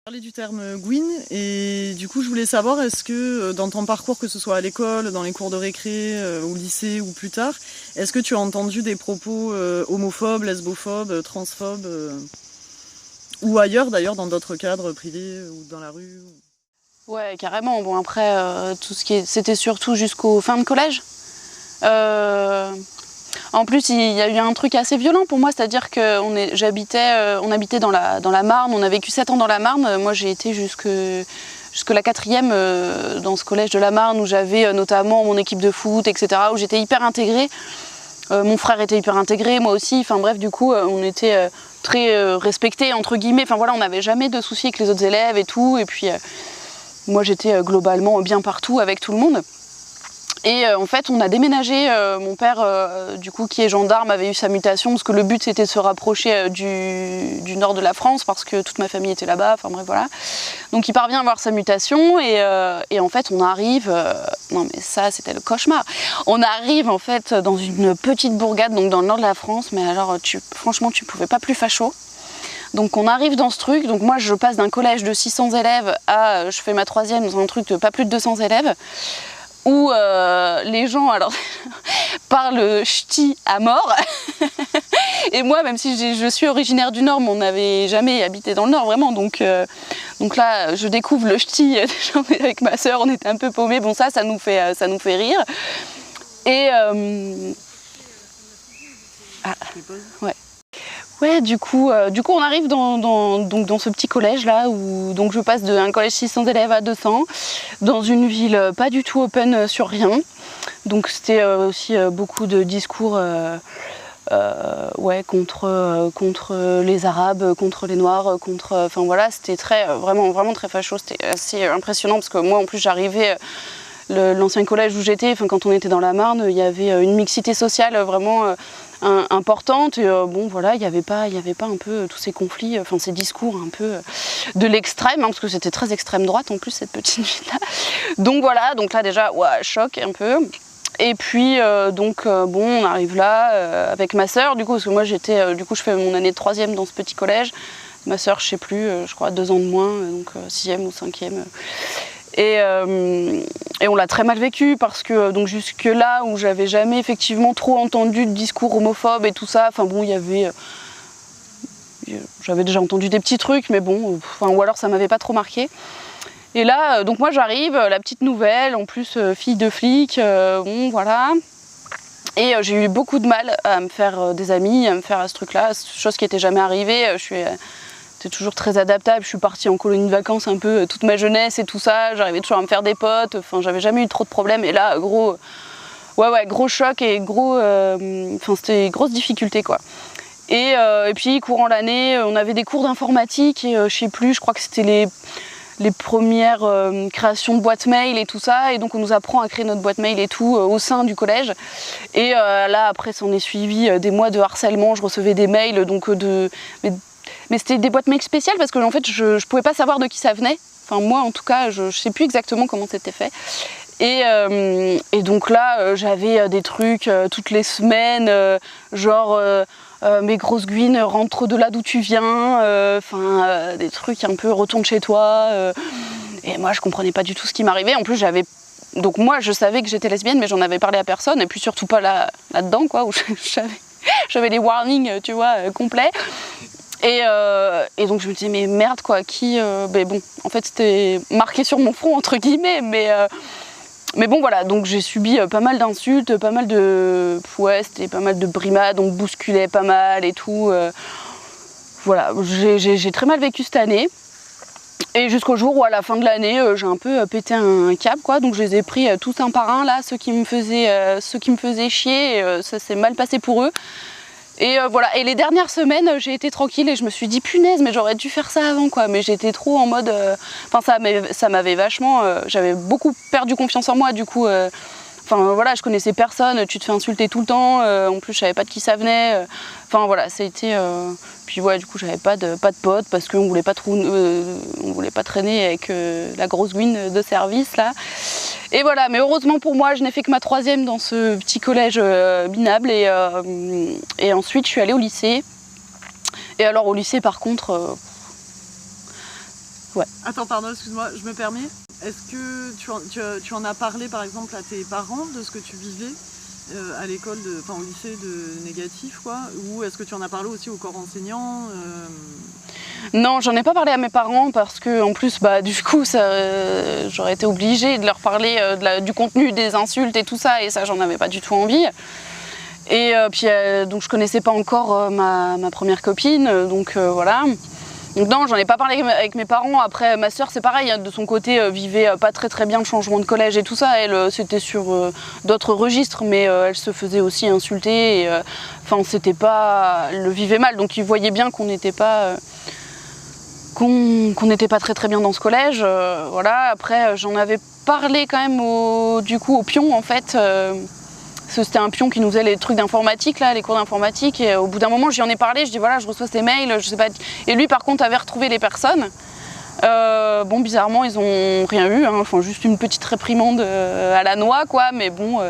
Parler du terme Gwyn et du coup je voulais savoir, est-ce que dans ton parcours, que ce soit à l'école, dans les cours de récré, au lycée ou plus tard, est-ce que tu as entendu des propos homophobes, lesbophobes, transphobes ou ailleurs d'ailleurs, dans d'autres cadres privés ou dans la rue? Ouais, carrément. Bon après tout ce c'était surtout jusqu'au fin de collège. En plus, il y a eu un truc assez violent pour moi, c'est-à-dire qu'on habitait dans la Marne, on a vécu 7 ans dans la Marne. Moi, j'ai été jusque la 4e dans ce collège de la Marne où j'avais notamment mon équipe de foot, etc., où j'étais hyper intégrée. Mon frère était hyper intégré, moi aussi. Enfin bref, du coup, on était très respectés, entre guillemets. Enfin voilà, on n'avait jamais de soucis avec les autres élèves et tout. Et puis, moi, j'étais globalement bien partout avec tout le monde. Et en fait, on a déménagé. Mon père, du coup, qui est gendarme, avait eu sa mutation parce que le but c'était de se rapprocher du nord de la France parce que toute ma famille était là-bas. Enfin bref, voilà. Donc il parvient à avoir sa mutation et en fait, on arrive. Non mais ça, c'était le cauchemar. On arrive en fait dans une petite bourgade, donc dans le nord de la France. Mais alors, franchement, tu pouvais pas plus facho. Donc on arrive dans ce truc. Donc moi, je passe d'un collège de 600 élèves à, je fais ma 3e dans un truc de pas plus de 200 élèves. Où les gens alors parlent ch'ti à mort. Et moi, même si je suis originaire du Nord, mais on n'avait jamais habité dans le Nord vraiment. Donc là, je découvre le ch'ti avec ma sœur, on était un peu paumés. Bon, ça nous fait rire. Et ouais. Ouais, du coup, on arrive dans ce petit collège là où donc je passe d'un collège 600 élèves à 200 dans une ville pas du tout open sur rien. Donc c'était aussi beaucoup de discours contre les Arabes, contre les Noirs, enfin voilà, c'était vraiment très facho, c'était assez impressionnant parce que moi en plus j'arrivais, l'ancien collège où j'étais, quand on était dans la Marne, il y avait une mixité sociale vraiment importante et bon voilà, il y avait pas un peu tous ces conflits, ces discours un peu de l'extrême, parce que c'était très extrême droite en plus cette petite ville là. Donc voilà, donc là déjà choc un peu. Et puis on arrive là avec ma sœur, du coup parce que moi je fais mon année de 3e dans ce petit collège. Ma sœur, je sais plus, je crois 2 ans de moins, donc 6e ou 5e. Et on l'a très mal vécu parce que donc jusque là où j'avais jamais effectivement trop entendu de discours homophobes et tout ça, j'avais déjà entendu des petits trucs, mais bon, ou alors ça m'avait pas trop marqué. Et là, donc moi j'arrive, la petite nouvelle, en plus fille de flic, bon voilà. Et j'ai eu beaucoup de mal à me faire des amis, à me faire à ce truc-là, chose qui n'était jamais arrivée. J'étais toujours très adaptable, je suis partie en colonie de vacances un peu toute ma jeunesse et tout ça, j'arrivais toujours à me faire des potes, j'avais jamais eu trop de problèmes. Et là, gros choc et c'était grosse difficulté quoi. Et puis courant l'année, on avait des cours d'informatique et je sais plus, je crois que c'était les premières créations de boîtes mail et tout ça, et donc on nous apprend à créer notre boîte mail et tout au sein du collège. Et là après s'en est suivi des mois de harcèlement, je recevais des mails mais c'était des boîtes mail spéciales parce que en fait je pouvais pas savoir de qui ça venait. Moi en tout cas je sais plus exactement comment c'était fait. Et donc là j'avais des trucs toutes les semaines, mes grosses guines, rentre de là d'où tu viens, des trucs un peu retourne chez toi. Et moi je comprenais pas du tout ce qui m'arrivait. En plus donc moi je savais que j'étais lesbienne, mais j'en avais parlé à personne, et puis surtout pas là-dedans quoi, où j'avais les warnings, tu vois, complets. Et donc je me disais mais merde quoi, bon en fait c'était marqué sur mon front entre guillemets, mais bon voilà, donc j'ai subi pas mal d'insultes, pas mal de... c'était pas mal de brimades, on me bousculait pas mal et tout. Voilà, j'ai très mal vécu cette année. Et jusqu'au jour où à la fin de l'année, j'ai un peu pété un câble quoi, donc je les ai pris tous un par un là, ceux qui me faisaient chier, et ça s'est mal passé pour eux. Et voilà, et les dernières semaines j'ai été tranquille et je me suis dit punaise, mais j'aurais dû faire ça avant quoi, mais j'étais trop en mode, ça m'avait vachement, j'avais beaucoup perdu confiance en moi du coup, voilà, je connaissais personne, tu te fais insulter tout le temps, en plus je savais pas de qui ça venait, voilà, ça a été, puis ouais, du coup j'avais pas de potes parce qu'on voulait pas traîner avec la grosse gouine de service là. Et voilà, mais heureusement pour moi, je n'ai fait que ma 3e dans ce petit collège minable, et ensuite je suis allée au lycée. Et alors au lycée par contre, ouais. Attends, pardon, excuse-moi, je me permets. Est-ce que tu en as parlé par exemple à tes parents de ce que tu vivais à l'école, au lycée de négatif quoi, ou est-ce que tu en as parlé aussi au corps enseignant Non, j'en ai pas parlé à mes parents parce que en plus du coup j'aurais été obligée de leur parler du contenu des insultes et tout ça, et ça j'en avais pas du tout envie. Et puis donc je connaissais pas encore ma première copine, donc voilà. Donc non, j'en ai pas parlé avec mes parents. Après ma soeur c'est pareil, hein, de son côté vivait pas très bien le changement de collège et tout ça. Elle c'était sur d'autres registres, mais elle se faisait aussi insulter, et c'était pas, elle le vivait mal, donc ils voyaient bien qu'on n'était pas très bien dans ce collège, voilà. Après j'en avais parlé quand même au pion en fait, c'était un pion qui nous faisait les trucs d'informatique là, les cours d'informatique, et au bout d'un moment je lui en ai parlé, je dis voilà je reçois ces mails, je sais pas, et lui par contre avait retrouvé les personnes. Bon bizarrement ils ont rien eu, hein, juste une petite réprimande à la noix quoi, mais bon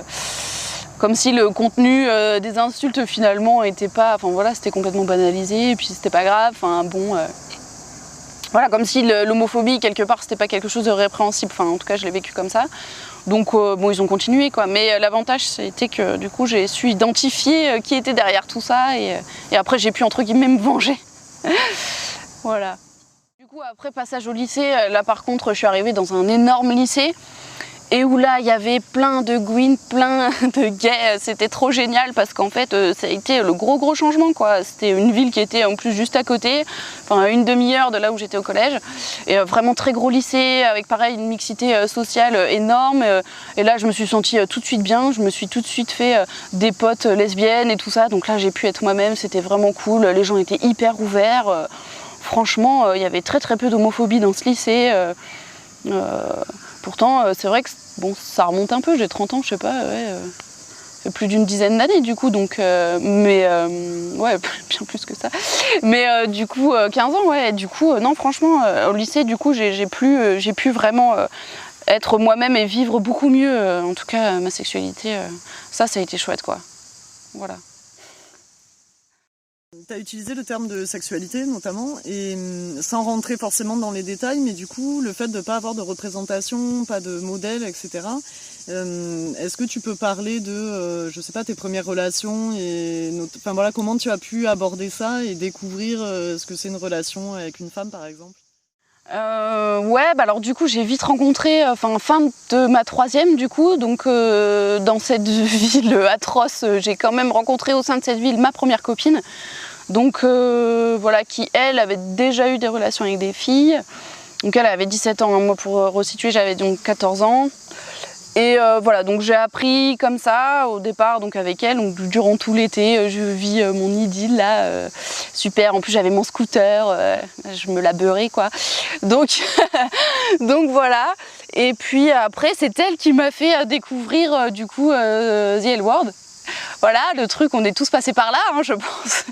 comme si le contenu des insultes finalement était pas, c'était complètement banalisé, et puis c'était pas grave, voilà, comme si l'homophobie quelque part c'était pas quelque chose de répréhensible, en tout cas je l'ai vécu comme ça. Donc bon, ils ont continué quoi, mais l'avantage c'était que du coup j'ai su identifier qui était derrière tout ça, et après j'ai pu entre guillemets me venger. Voilà. Du coup après passage au lycée, là par contre je suis arrivée dans un énorme lycée, et où là il y avait plein de gouines, plein de gays. C'était trop génial parce qu'en fait ça a été le gros changement quoi. C'était une ville qui était en plus juste à côté, enfin une demi-heure de là où j'étais au collège, et vraiment très gros lycée avec pareil une mixité sociale énorme, et là je me suis sentie tout de suite bien, je me suis tout de suite fait des potes lesbiennes et tout ça, donc là j'ai pu être moi-même, c'était vraiment cool, les gens étaient hyper ouverts, franchement il y avait très peu d'homophobie dans ce lycée. Pourtant, c'est vrai que bon, ça remonte un peu, j'ai 30 ans, je sais pas, ouais, plus d'une dizaine d'années du coup, donc, ouais, bien plus que ça. Mais du coup, 15 ans, ouais, du coup, non, franchement, au lycée, du coup, j'ai pu vraiment être moi-même et vivre beaucoup mieux, en tout cas, ma sexualité. Ça a été chouette, quoi. Voilà. Tu as utilisé le terme de sexualité notamment, et sans rentrer forcément dans les détails, mais du coup, le fait de ne pas avoir de représentation, pas de modèle, etc. Est-ce que tu peux parler de, je sais pas, tes premières relations et enfin, voilà, comment tu as pu aborder ça et découvrir ce que c'est une relation avec une femme, par exemple? Ouais, bah alors du coup j'ai vite rencontré, fin de ma troisième du coup, donc dans cette ville atroce, j'ai quand même rencontré au sein de cette ville ma première copine, donc voilà, qui elle avait déjà eu des relations avec des filles, donc elle avait 17 ans, hein. Moi pour resituer j'avais donc 14 ans. Et voilà, donc j'ai appris comme ça au départ donc avec elle, donc durant tout l'été je vis mon idylle là, super, en plus j'avais mon scooter, je me la beurrais quoi, donc, donc voilà, et puis après c'est elle qui m'a fait découvrir du coup The L Word, voilà, le truc, on est tous passés par là hein, je pense.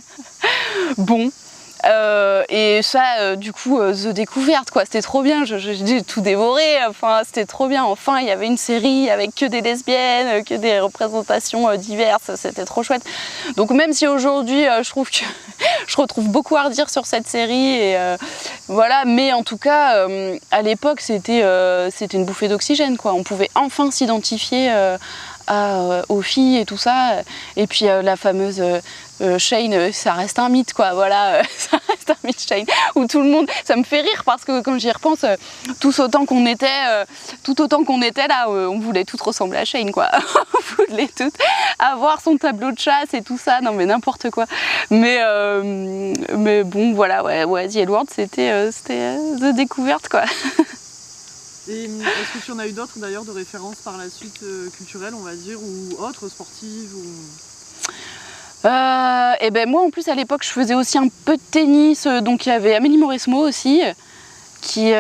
Bon. Et ça, du coup, The Découverte, quoi, c'était trop bien, j'ai tout dévoré, enfin, c'était trop bien, enfin, il y avait une série avec que des lesbiennes, que des représentations diverses, c'était trop chouette. Donc même si aujourd'hui, je trouve que je retrouve beaucoup à redire sur cette série, et voilà, mais en tout cas, à l'époque, c'était une bouffée d'oxygène, quoi, on pouvait enfin s'identifier aux filles et tout ça, et puis la fameuse Shane, ça reste un mythe quoi, voilà, ça reste un mythe Shane, où tout le monde, ça me fait rire parce que quand j'y repense, tout autant qu'on était là, on voulait toutes ressembler à Shane quoi, on voulait toutes avoir son tableau de chasse et tout ça, non mais n'importe quoi, mais bon voilà, ouais, The L Word c'était The Découverte quoi. Et est-ce que tu en as eu d'autres d'ailleurs de références par la suite culturelles, on va dire, ou autres, sportives ou... Et ben moi en plus à l'époque je faisais aussi un peu de tennis, donc il y avait Amélie Mauresmo aussi, qui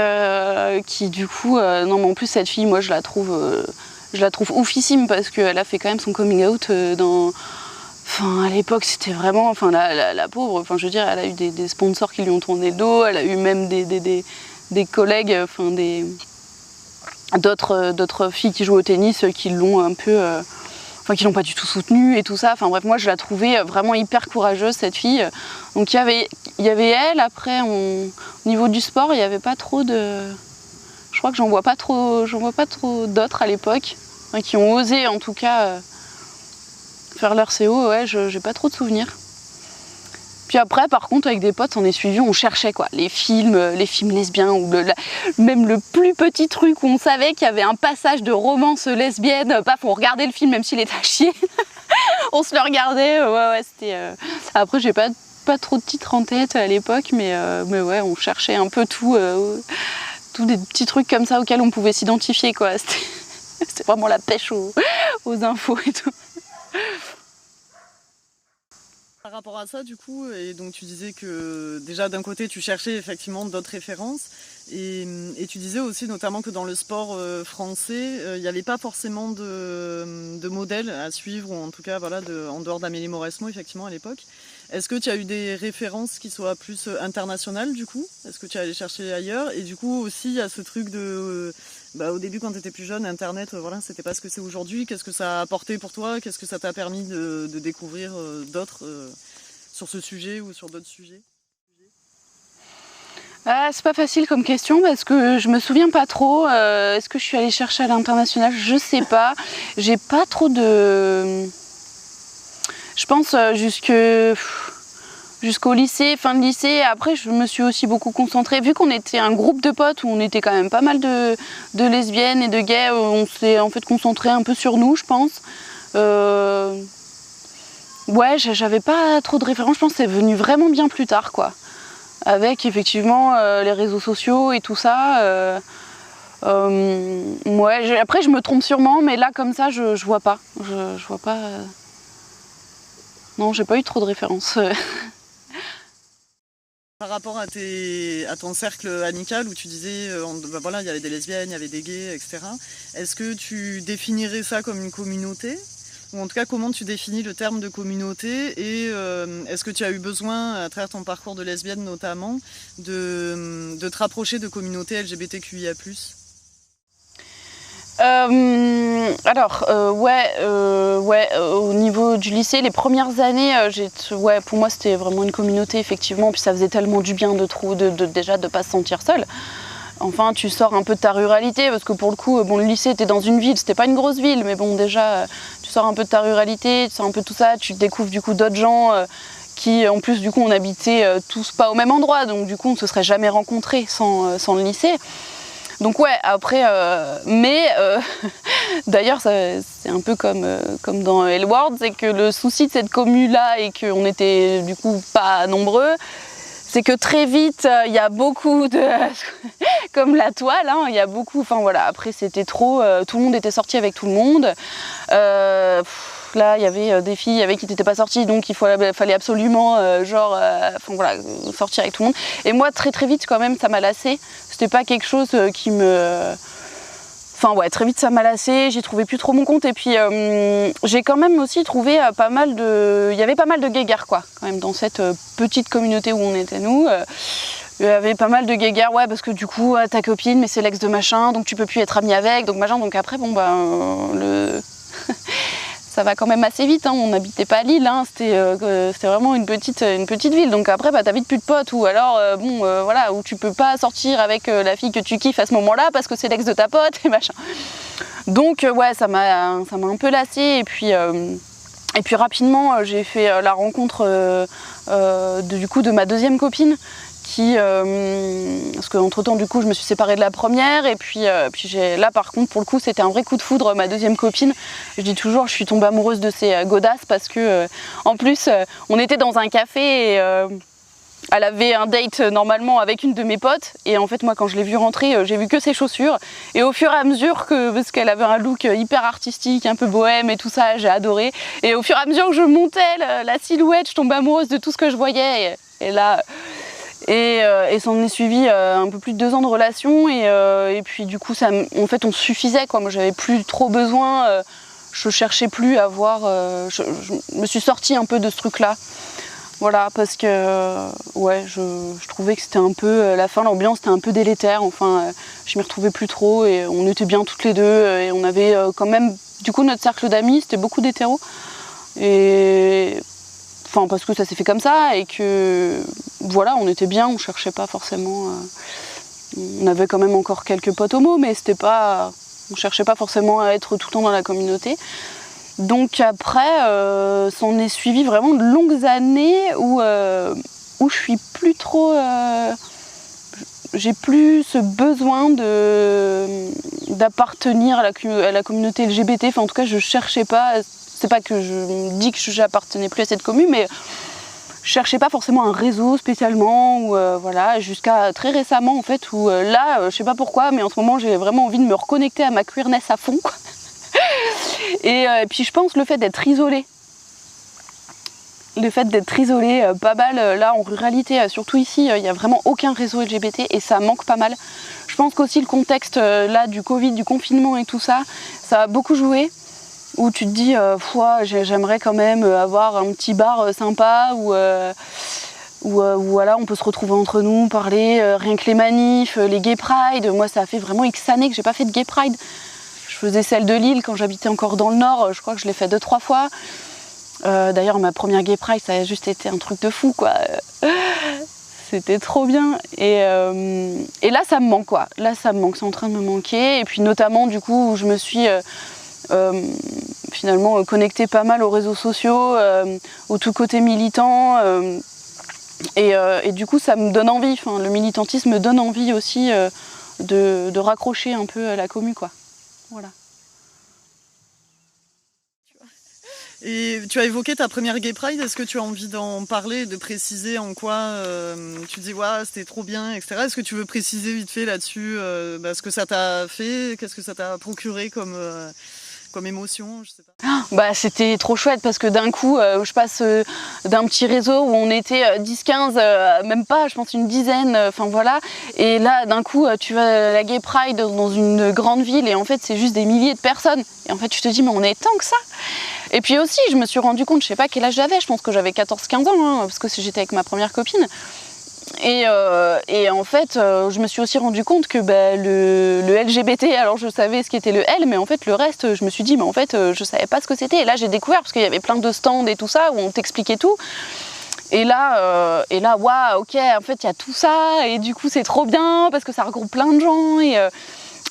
du coup, non mais en plus cette fille moi je la trouve oufissime parce qu'elle a fait quand même son coming out enfin à l'époque c'était vraiment, enfin la pauvre, enfin je veux dire elle a eu des sponsors qui lui ont tourné le dos, elle a eu même des collègues, enfin d'autres filles qui jouent au tennis qui l'ont un peu... Enfin, qui l'ont pas du tout soutenue et tout ça. Enfin bref, moi je la trouvais vraiment hyper courageuse cette fille. Donc il y avait elle. Après, au niveau du sport, il n'y avait pas trop de... Je crois que j'en vois pas trop d'autres à l'époque, enfin, qui ont osé en tout cas faire leur CO. Ouais, j'ai pas trop de souvenirs. Puis après, par contre, avec des potes, on est suivis, on cherchait quoi, les films lesbiens, ou même le plus petit truc où on savait qu'il y avait un passage de romance lesbienne, paf, on regardait le film même s'il était à chier, on se le regardait, ouais, c'était... Après, j'ai pas trop de titres en tête à l'époque, mais ouais, on cherchait un peu tous des petits trucs comme ça auxquels on pouvait s'identifier, quoi. C'était vraiment la pêche aux infos et tout. Par rapport à ça, du coup, et donc tu disais que déjà d'un côté tu cherchais effectivement d'autres références, et tu disais aussi notamment que dans le sport français, il n'y avait pas forcément de modèle à suivre, ou en tout cas voilà, en dehors d'Amélie Mauresmo effectivement à l'époque. Est-ce que tu as eu des références qui soient plus internationales du coup? Est-ce que tu es allé chercher ailleurs? Et du coup aussi il y a ce truc de... au début quand tu étais plus jeune, Internet, voilà, c'était pas ce que c'est aujourd'hui. Qu'est-ce que ça a apporté pour toi? Qu'est-ce que ça t'a permis de découvrir d'autres sur ce sujet ou sur d'autres sujets? C'est pas facile comme question parce que je me souviens pas trop. Est-ce que je suis allée chercher à l'international? Je sais pas. J'ai pas trop de... Je pense jusque jusqu'au lycée, fin de lycée. Après, je me suis aussi beaucoup concentrée. Vu qu'on était un groupe de potes où on était quand même pas mal de lesbiennes et de gays, on s'est en fait concentré un peu sur nous, je pense. Ouais, j'avais pas trop de références. Je pense que c'est venu vraiment bien plus tard, quoi. Avec effectivement les réseaux sociaux et tout ça. Ouais, après, je me trompe sûrement, mais là, comme ça, je vois pas. Je vois pas. Non, j'ai pas eu trop de références. Par rapport à ton cercle amical où tu disais, voilà, il y avait des lesbiennes, il y avait des gays, etc. Est-ce que tu définirais ça comme une communauté ? Ou en tout cas, comment tu définis le terme de communauté ? Et est-ce que tu as eu besoin, à travers ton parcours de lesbienne notamment, de te rapprocher de communautés LGBTQIA+. Au niveau du lycée, les premières années, pour moi c'était vraiment une communauté effectivement, puis ça faisait tellement du bien déjà de pas se sentir seule. Enfin, tu sors un peu de ta ruralité, parce que pour le coup, le lycée était dans une ville, c'était pas une grosse ville, mais bon déjà, tu sors un peu de ta ruralité, tu sors un peu de tout ça, tu découvres du coup d'autres gens qui, en plus du coup, on habitait tous pas au même endroit, donc du coup, on se serait jamais rencontrés sans le lycée. Donc ouais, après, d'ailleurs c'est un peu comme dans L-Word, c'est que le souci de cette commune-là et qu'on était du coup pas nombreux, c'est que très vite, il y a beaucoup de... comme la toile, hein, il y a beaucoup... Enfin voilà, après c'était trop... tout le monde était sorti avec tout le monde. Là, il y avait des filles avec qui t'étais pas sortie, donc il fallait absolument sortir avec tout le monde. Et moi, très très vite, quand même, ça m'a lassée. C'était pas quelque chose qui me... Enfin ouais, très vite ça m'a lassée, j'y trouvais plus trop mon compte. Et puis j'ai quand même aussi trouvé pas mal de... Il y avait pas mal de guéguerres, quoi, quand même, dans cette petite communauté où on était, nous. Il y avait pas mal de guéguerres, ouais, parce que du coup, ta copine, mais c'est l'ex de machin, donc tu peux plus être amie avec, donc machin. Donc après, ça va quand même assez vite, hein. On n'habitait pas à Lille, hein. C'était vraiment une petite ville, donc après t'as vite plus de potes, ou alors où tu peux pas sortir avec la fille que tu kiffes à ce moment-là parce que c'est l'ex de ta pote et machin. Donc ouais, ça m'a un peu lassée, et puis rapidement j'ai fait la rencontre de ma deuxième copine, parce qu'entre temps du coup je me suis séparée de la première, et puis là par contre pour le coup c'était un vrai coup de foudre, ma deuxième copine. Je dis toujours, je suis tombée amoureuse de ces godasses, parce que en plus on était dans un café et elle avait un date normalement avec une de mes potes, et en fait moi quand je l'ai vue rentrer, j'ai vu que ses chaussures, et au fur et à mesure parce qu'elle avait un look hyper artistique, un peu bohème et tout ça, j'ai adoré, et au fur et à mesure que je montais la silhouette, je tombais amoureuse de tout ce que je voyais, et là... Et s'en est suivi un peu plus de 2 ans de relation, et puis du coup en fait on suffisait, quoi. Moi j'avais plus trop besoin, je cherchais plus à voir, je me suis sortie un peu de ce truc là, voilà, parce que ouais, je trouvais que c'était un peu la fin, l'ambiance était un peu délétère, enfin je m'y retrouvais plus trop, et on était bien toutes les deux, et on avait quand même du coup notre cercle d'amis, c'était beaucoup d'hétéros, et enfin parce que ça s'est fait comme ça, et que voilà, on était bien, on cherchait pas forcément. On avait quand même encore quelques potes homos, mais c'était pas, on cherchait pas forcément à être tout le temps dans la communauté. Donc après, s'en est suivi vraiment de longues années où je suis plus trop, j'ai plus ce besoin d'appartenir à la communauté LGBT. Enfin en tout cas, je cherchais pas. C'est pas que je me dis que j'appartenais plus à cette commune, mais je cherchais pas forcément un réseau spécialement, ou voilà, jusqu'à très récemment en fait, où là, je sais pas pourquoi, mais en ce moment j'ai vraiment envie de me reconnecter à ma queerness à fond, quoi. Et puis je pense le fait d'être isolée, pas mal là en ruralité, surtout ici, il y a vraiment aucun réseau LGBT, et ça manque pas mal. Je pense qu'aussi le contexte là du Covid, du confinement et tout ça, ça a beaucoup joué. Où tu te dis, j'aimerais quand même avoir un petit bar sympa où voilà, on peut se retrouver entre nous, parler, rien que les manifs, les gay pride. Moi, ça a fait vraiment X années que j'ai pas fait de gay pride. Je faisais celle de Lille quand j'habitais encore dans le Nord, je crois que je l'ai fait 2-3 fois. D'ailleurs, ma première gay pride, ça a juste été un truc de fou, quoi. C'était trop bien. Et là, ça me manque, quoi. Là, ça me manque, c'est en train de me manquer. Et puis notamment, du coup, où je me suis... finalement connecté pas mal aux réseaux sociaux, au tout côté militant, Et du coup, ça me donne envie, le militantisme me donne envie aussi de raccrocher un peu à la commu, quoi. Voilà. Et tu as évoqué ta première Gay Pride, est-ce que tu as envie d'en parler, de préciser en quoi tu dis ouais, c'était trop bien, etc. Est-ce que tu veux préciser vite fait là-dessus ce que ça t'a fait, qu'est-ce que ça t'a procuré comme émotion, je sais pas. C'était trop chouette parce que d'un coup, je passe d'un petit réseau où on était 10-15, même pas, je pense une dizaine, voilà. Et là, d'un coup, tu vas à la Gay Pride dans une grande ville et en fait, c'est juste des milliers de personnes. Et en fait, tu te dis, mais on est tant que ça. Et puis aussi, je me suis rendu compte, je sais pas quel âge j'avais, je pense que j'avais 14-15 ans, parce que j'étais avec ma première copine. Et en fait, je me suis aussi rendu compte que le LGBT, alors je savais ce qu'était le L, mais en fait le reste, je me suis dit, mais en fait, je savais pas ce que c'était. Et là, j'ai découvert, parce qu'il y avait plein de stands et tout ça, où on t'expliquait tout. Et là, waouh, ok, en fait, il y a tout ça, et du coup, c'est trop bien, parce que ça regroupe plein de gens,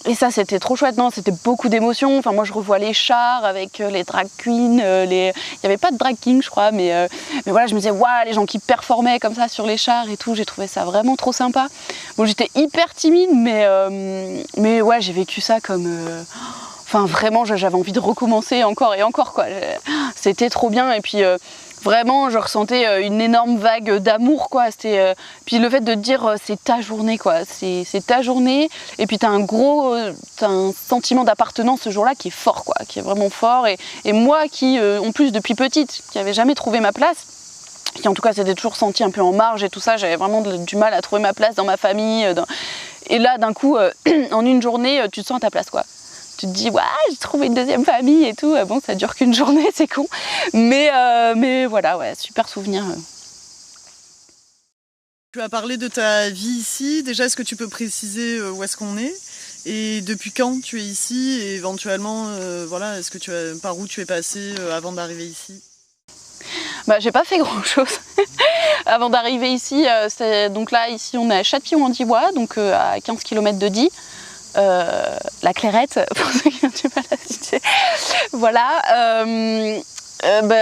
et ça, c'était trop chouette, non, c'était beaucoup d'émotions. Enfin, moi, je revois les chars avec les drag queens, il n'y avait pas de drag king, je crois, mais voilà, je me disais, waouh, les gens qui performaient comme ça sur les chars et tout, j'ai trouvé ça vraiment trop sympa. Bon, j'étais hyper timide, mais ouais, j'ai vécu ça comme... vraiment, j'avais envie de recommencer encore et encore, quoi. C'était trop bien, et puis... Vraiment, je ressentais une énorme vague d'amour, quoi. Puis le fait de te dire c'est ta journée, quoi. C'est ta journée. Et puis t'as un sentiment d'appartenance ce jour-là qui est fort, quoi, qui est vraiment fort. Et moi, qui, en plus depuis petite, qui n'avais jamais trouvé ma place, qui en tout cas s'était toujours sentie un peu en marge et tout ça, j'avais vraiment du mal à trouver ma place dans ma famille. Et là, d'un coup, en une journée, tu te sens à ta place, quoi. Tu te dis, ouais, j'ai trouvé une deuxième famille et tout. Bon, ça dure qu'une journée, c'est con. Mais voilà, ouais, super souvenir. Tu as parlé de ta vie ici. Déjà, est-ce que tu peux préciser où est-ce qu'on est? Et depuis quand tu es ici? Et éventuellement, par où tu es passé avant d'arriver ici? J'ai pas fait grand-chose avant d'arriver ici. Donc là, ici, on est à Châtillon-en-Diois, donc à 15 km de Die. La Clairette, pour ceux qui ont du mal à citer. Voilà.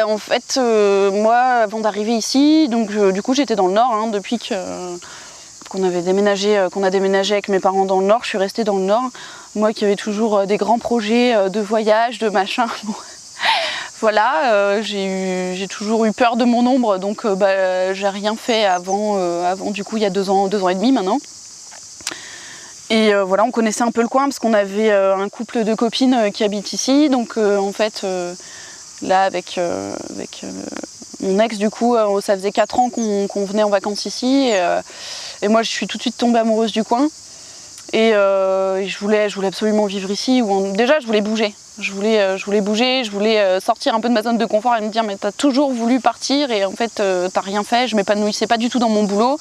En fait, moi, avant d'arriver ici, donc du coup, j'étais dans le Nord depuis qu'on a déménagé avec mes parents dans le Nord. Je suis restée dans le Nord. Moi, qui avais toujours des grands projets de voyage, de machin. Bon. Voilà, j'ai toujours eu peur de mon ombre, donc j'ai rien fait avant du coup, il y a 2 ans et demi maintenant. Et voilà, on connaissait un peu le coin parce qu'on avait un couple de copines qui habitent ici. Donc en fait, là avec mon ex, du coup, ça faisait 4 ans qu'on venait en vacances ici. Et moi, je suis tout de suite tombée amoureuse du coin. Et je voulais absolument vivre ici. Déjà, je voulais bouger. Je voulais bouger, je voulais sortir un peu de ma zone de confort et me dire, mais t'as toujours voulu partir et en fait, t'as rien fait. Je m'épanouissais pas du tout dans mon boulot.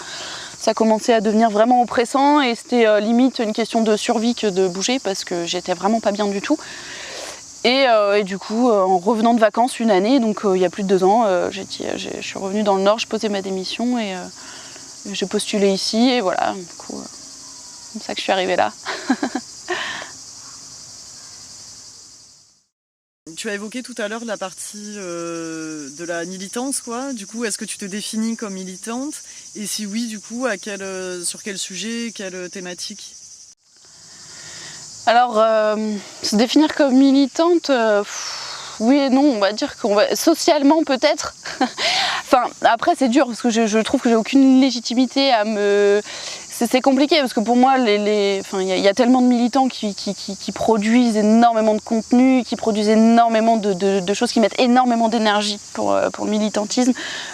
Ça commençait à devenir vraiment oppressant et c'était limite une question de survie que de bouger parce que j'étais vraiment pas bien du tout. Et du coup, en revenant de vacances une année, donc il y a plus de 2 ans, je suis revenue dans le Nord, je posais ma démission et j'ai postulé ici et voilà, du coup, c'est comme ça que je suis arrivée là. Tu as évoqué tout à l'heure la partie de la militance, quoi. Du coup, est-ce que tu te définis comme militante? Et si oui, du coup, sur quel sujet, quelle thématique? Alors, se définir comme militante, oui et non, on va dire socialement peut-être. Après c'est dur parce que je trouve que j'ai aucune légitimité à me... C'est compliqué parce que pour moi, il y a tellement de militants qui produisent énormément de contenu, qui produisent énormément de choses, qui mettent énormément d'énergie pour le militantisme,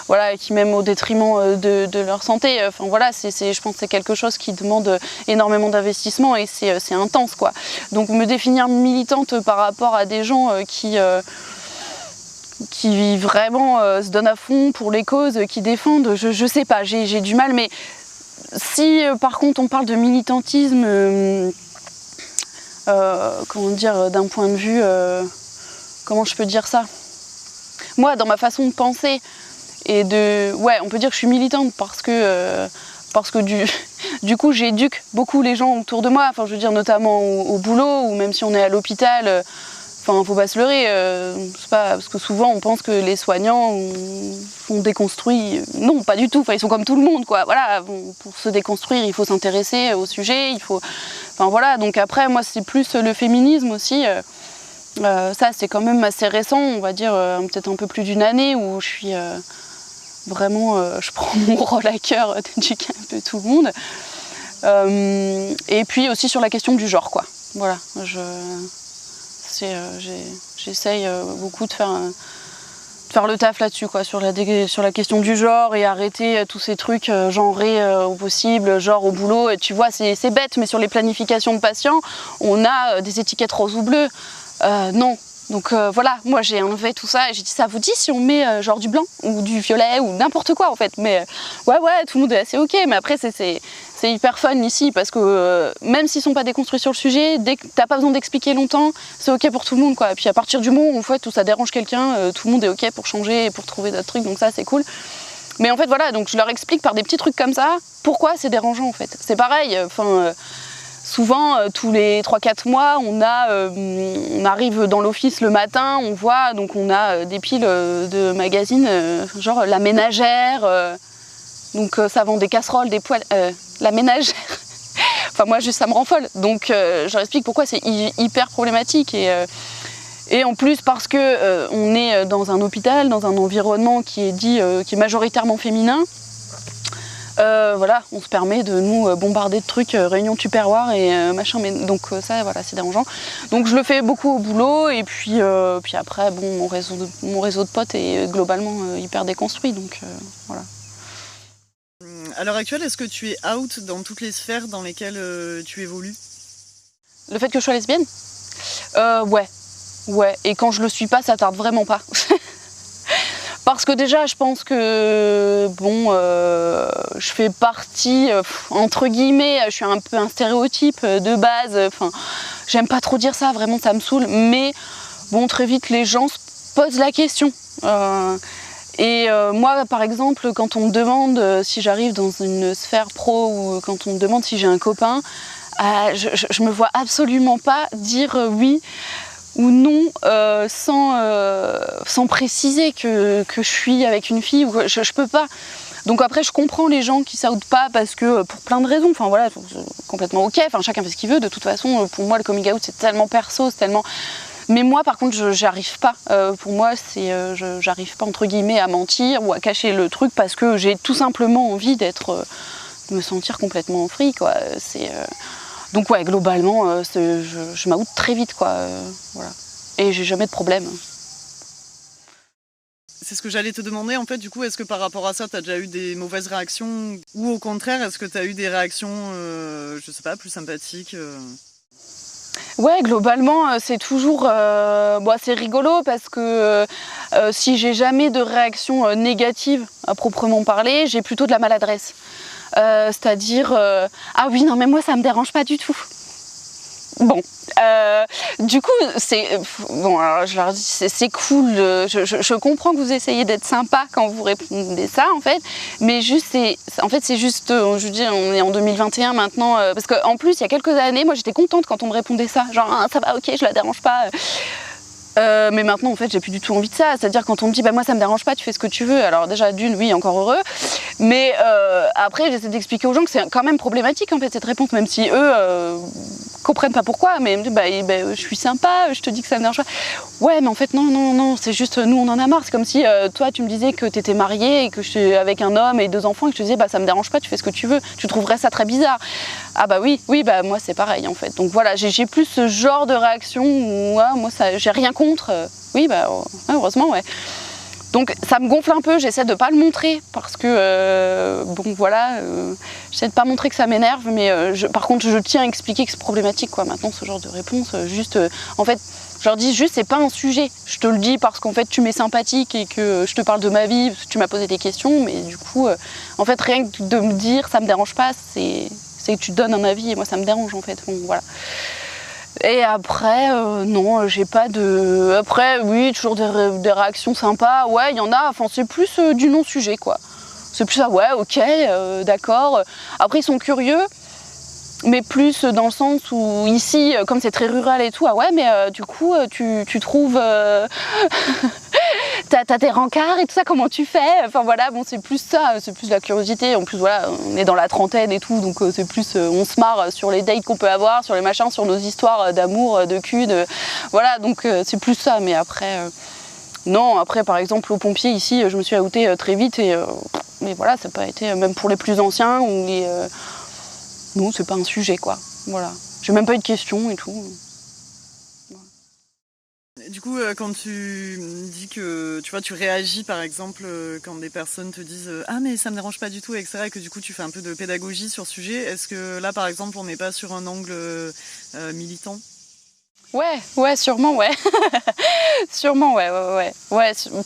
voilà, et qui même au détriment de leur santé. Je pense que c'est quelque chose qui demande énormément d'investissement et c'est intense, quoi. Donc me définir militante par rapport à des gens qui vraiment se donnent à fond pour les causes, qui défendent, je sais pas, j'ai du mal, mais si par contre on parle de militantisme, comment dire, d'un point de vue, comment je peux dire ça? Moi, dans ma façon de penser, on peut dire que je suis militante parce que du coup j'éduque beaucoup les gens autour de moi, je veux dire notamment au boulot ou même si on est à l'hôpital. Enfin, faut pas se leurrer, c'est pas, parce que souvent on pense que les soignants sont déconstruits. Non, pas du tout, enfin, ils sont comme tout le monde, quoi. Voilà, bon, pour se déconstruire, il faut s'intéresser au sujet, il faut... Enfin voilà, donc après, moi c'est plus le féminisme aussi. Ça c'est quand même assez récent, on va dire peut-être un peu plus d'une année où je suis vraiment, je prends mon rôle à cœur d'éduquer un peu tout le monde. Et puis aussi sur la question du genre, quoi. Voilà, j'essaye beaucoup de faire le taf là-dessus, quoi, sur la question du genre et arrêter tous ces trucs genrés au possible, genre au boulot. Et tu vois, c'est bête, mais sur les planifications de patients, on a des étiquettes roses ou bleues. Non. Donc voilà, moi j'ai enlevé tout ça et j'ai dit ça vous dit si on met genre du blanc ou du violet ou n'importe quoi en fait. Mais ouais, tout le monde est assez ok, mais après c'est hyper fun ici parce que même s'ils sont pas déconstruits sur le sujet, dès que t'as pas besoin d'expliquer longtemps, c'est ok pour tout le monde, quoi. Et puis à partir du moment où en fait, où ça dérange quelqu'un, tout le monde est ok pour changer et pour trouver d'autres trucs, donc ça c'est cool. Mais en fait voilà, donc je leur explique par des petits trucs comme ça pourquoi c'est dérangeant en fait. C'est pareil, souvent, tous les 3-4 mois, on arrive dans l'office le matin, on voit, donc on a des piles de magazines, genre La Ménagère, donc ça vend des casseroles, des poêles, La Ménagère. Enfin moi, juste ça me rend folle. Donc je leur explique pourquoi c'est hyper problématique. Et en plus parce que on est dans un hôpital, dans un environnement qui est majoritairement féminin. Voilà, on se permet de nous bombarder de trucs, réunion tupperware et machin, mais donc ça voilà, c'est dérangeant. Donc je le fais beaucoup au boulot et puis après bon, mon réseau de potes est globalement hyper déconstruit, donc voilà. À l'heure actuelle, est-ce que tu es out dans toutes les sphères dans lesquelles tu évolues? Le fait que je sois lesbienne, ouais, et quand je le suis pas, ça tarde vraiment pas. Parce que déjà, je pense que bon, je fais partie, entre guillemets, je suis un peu un stéréotype de base. Enfin, j'aime pas trop dire ça, vraiment, ça me saoule. Mais bon, très vite, les gens se posent la question. Moi, par exemple, quand on me demande si j'arrive dans une sphère pro ou quand on me demande si j'ai un copain, je me vois absolument pas dire oui ou non sans préciser que je suis avec une fille, ou je peux pas. Donc après je comprends les gens qui s'outent pas parce que pour plein de raisons, enfin voilà, complètement ok, enfin chacun fait ce qu'il veut, de toute façon pour moi le coming out c'est tellement perso, c'est tellement... Mais moi par contre j'arrive pas, pour moi j'arrive pas entre guillemets à mentir ou à cacher le truc parce que j'ai tout simplement envie de me sentir complètement free, quoi. Donc ouais, globalement, je m'oute très vite, quoi. Voilà. Et j'ai jamais de problème. C'est ce que j'allais te demander, en fait, du coup, est-ce que par rapport à ça, tu as déjà eu des mauvaises réactions? Ou au contraire, est-ce que tu as eu des réactions, je sais pas, plus sympathiques? Ouais, globalement, c'est toujours... c'est rigolo parce que si j'ai jamais de réaction négative à proprement parler, j'ai plutôt de la maladresse. C'est-à-dire ah oui non mais moi ça me dérange pas du tout. Bon, du coup c'est bon, alors je leur dis c'est cool, je comprends que vous essayez d'être sympa quand vous répondez ça en fait, mais juste c'est juste je veux dire on est en 2021 maintenant, parce qu'en plus il y a quelques années moi j'étais contente quand on me répondait ça, genre ah, ça va ok je la dérange pas. Mais maintenant en fait j'ai plus du tout envie de ça, c'est-à-dire quand on me dit bah moi ça me dérange pas, tu fais ce que tu veux, alors déjà d'une oui encore heureux, mais après j'essaie d'expliquer aux gens que c'est quand même problématique en fait cette réponse, même si eux comprennent pas pourquoi, mais ils me disent je suis sympa, je te dis que ça me dérange pas. Ouais mais en fait non, c'est juste nous on en a marre, c'est comme si toi tu me disais que t'étais mariée et que je suis avec un homme et 2 enfants et que je te disais bah ça me dérange pas, tu fais ce que tu veux, tu trouverais ça très bizarre. Ah bah oui bah moi c'est pareil en fait, donc voilà j'ai plus ce genre de réaction où moi ça j'ai rien contre, oui bah heureusement ouais. Donc ça me gonfle un peu, j'essaie de pas le montrer parce que bon voilà, j'essaie de pas montrer que ça m'énerve, mais par contre je tiens à expliquer que c'est problématique quoi. Maintenant ce genre de réponse, juste en fait je leur dis juste c'est pas un sujet, je te le dis parce qu'en fait tu m'es sympathique et que je te parle de ma vie, parce que tu m'as posé des questions, mais du coup en fait rien que de me dire ça me dérange pas, c'est que tu donnes un avis et moi ça me dérange en fait, bon voilà. Et après, non, j'ai pas de... Après, oui, toujours des réactions sympas. Ouais, il y en a, enfin, c'est plus du non-sujet, quoi. C'est plus ça, ouais, ok, d'accord. Après, ils sont curieux. mais plus dans le sens où ici, comme c'est très rural et tout, ah ouais, mais du coup, tu trouves... t'as tes rencarts et tout ça, comment tu fais? Enfin voilà, bon, c'est plus ça, c'est plus la curiosité. En plus, voilà, on est dans la trentaine et tout, donc c'est plus, on se marre sur les dates qu'on peut avoir, sur les machins, sur nos histoires d'amour, de cul, voilà, donc c'est plus ça, mais après... Non, après, par exemple, aux pompiers, ici, je me suis outée très vite, mais voilà, ça n'a pas été, même pour les plus anciens, ou les... Non, c'est pas un sujet, quoi. Voilà. J'ai même pas eu de questions et tout. Voilà. Du coup, quand tu dis que tu réagis, par exemple, quand des personnes te disent « Ah, mais ça me dérange pas du tout », etc., et que du coup, tu fais un peu de pédagogie sur ce sujet, est-ce que là, par exemple, on n'est pas sur un angle militant ? Ouais, sûrement, ouais. Sûrement, ouais.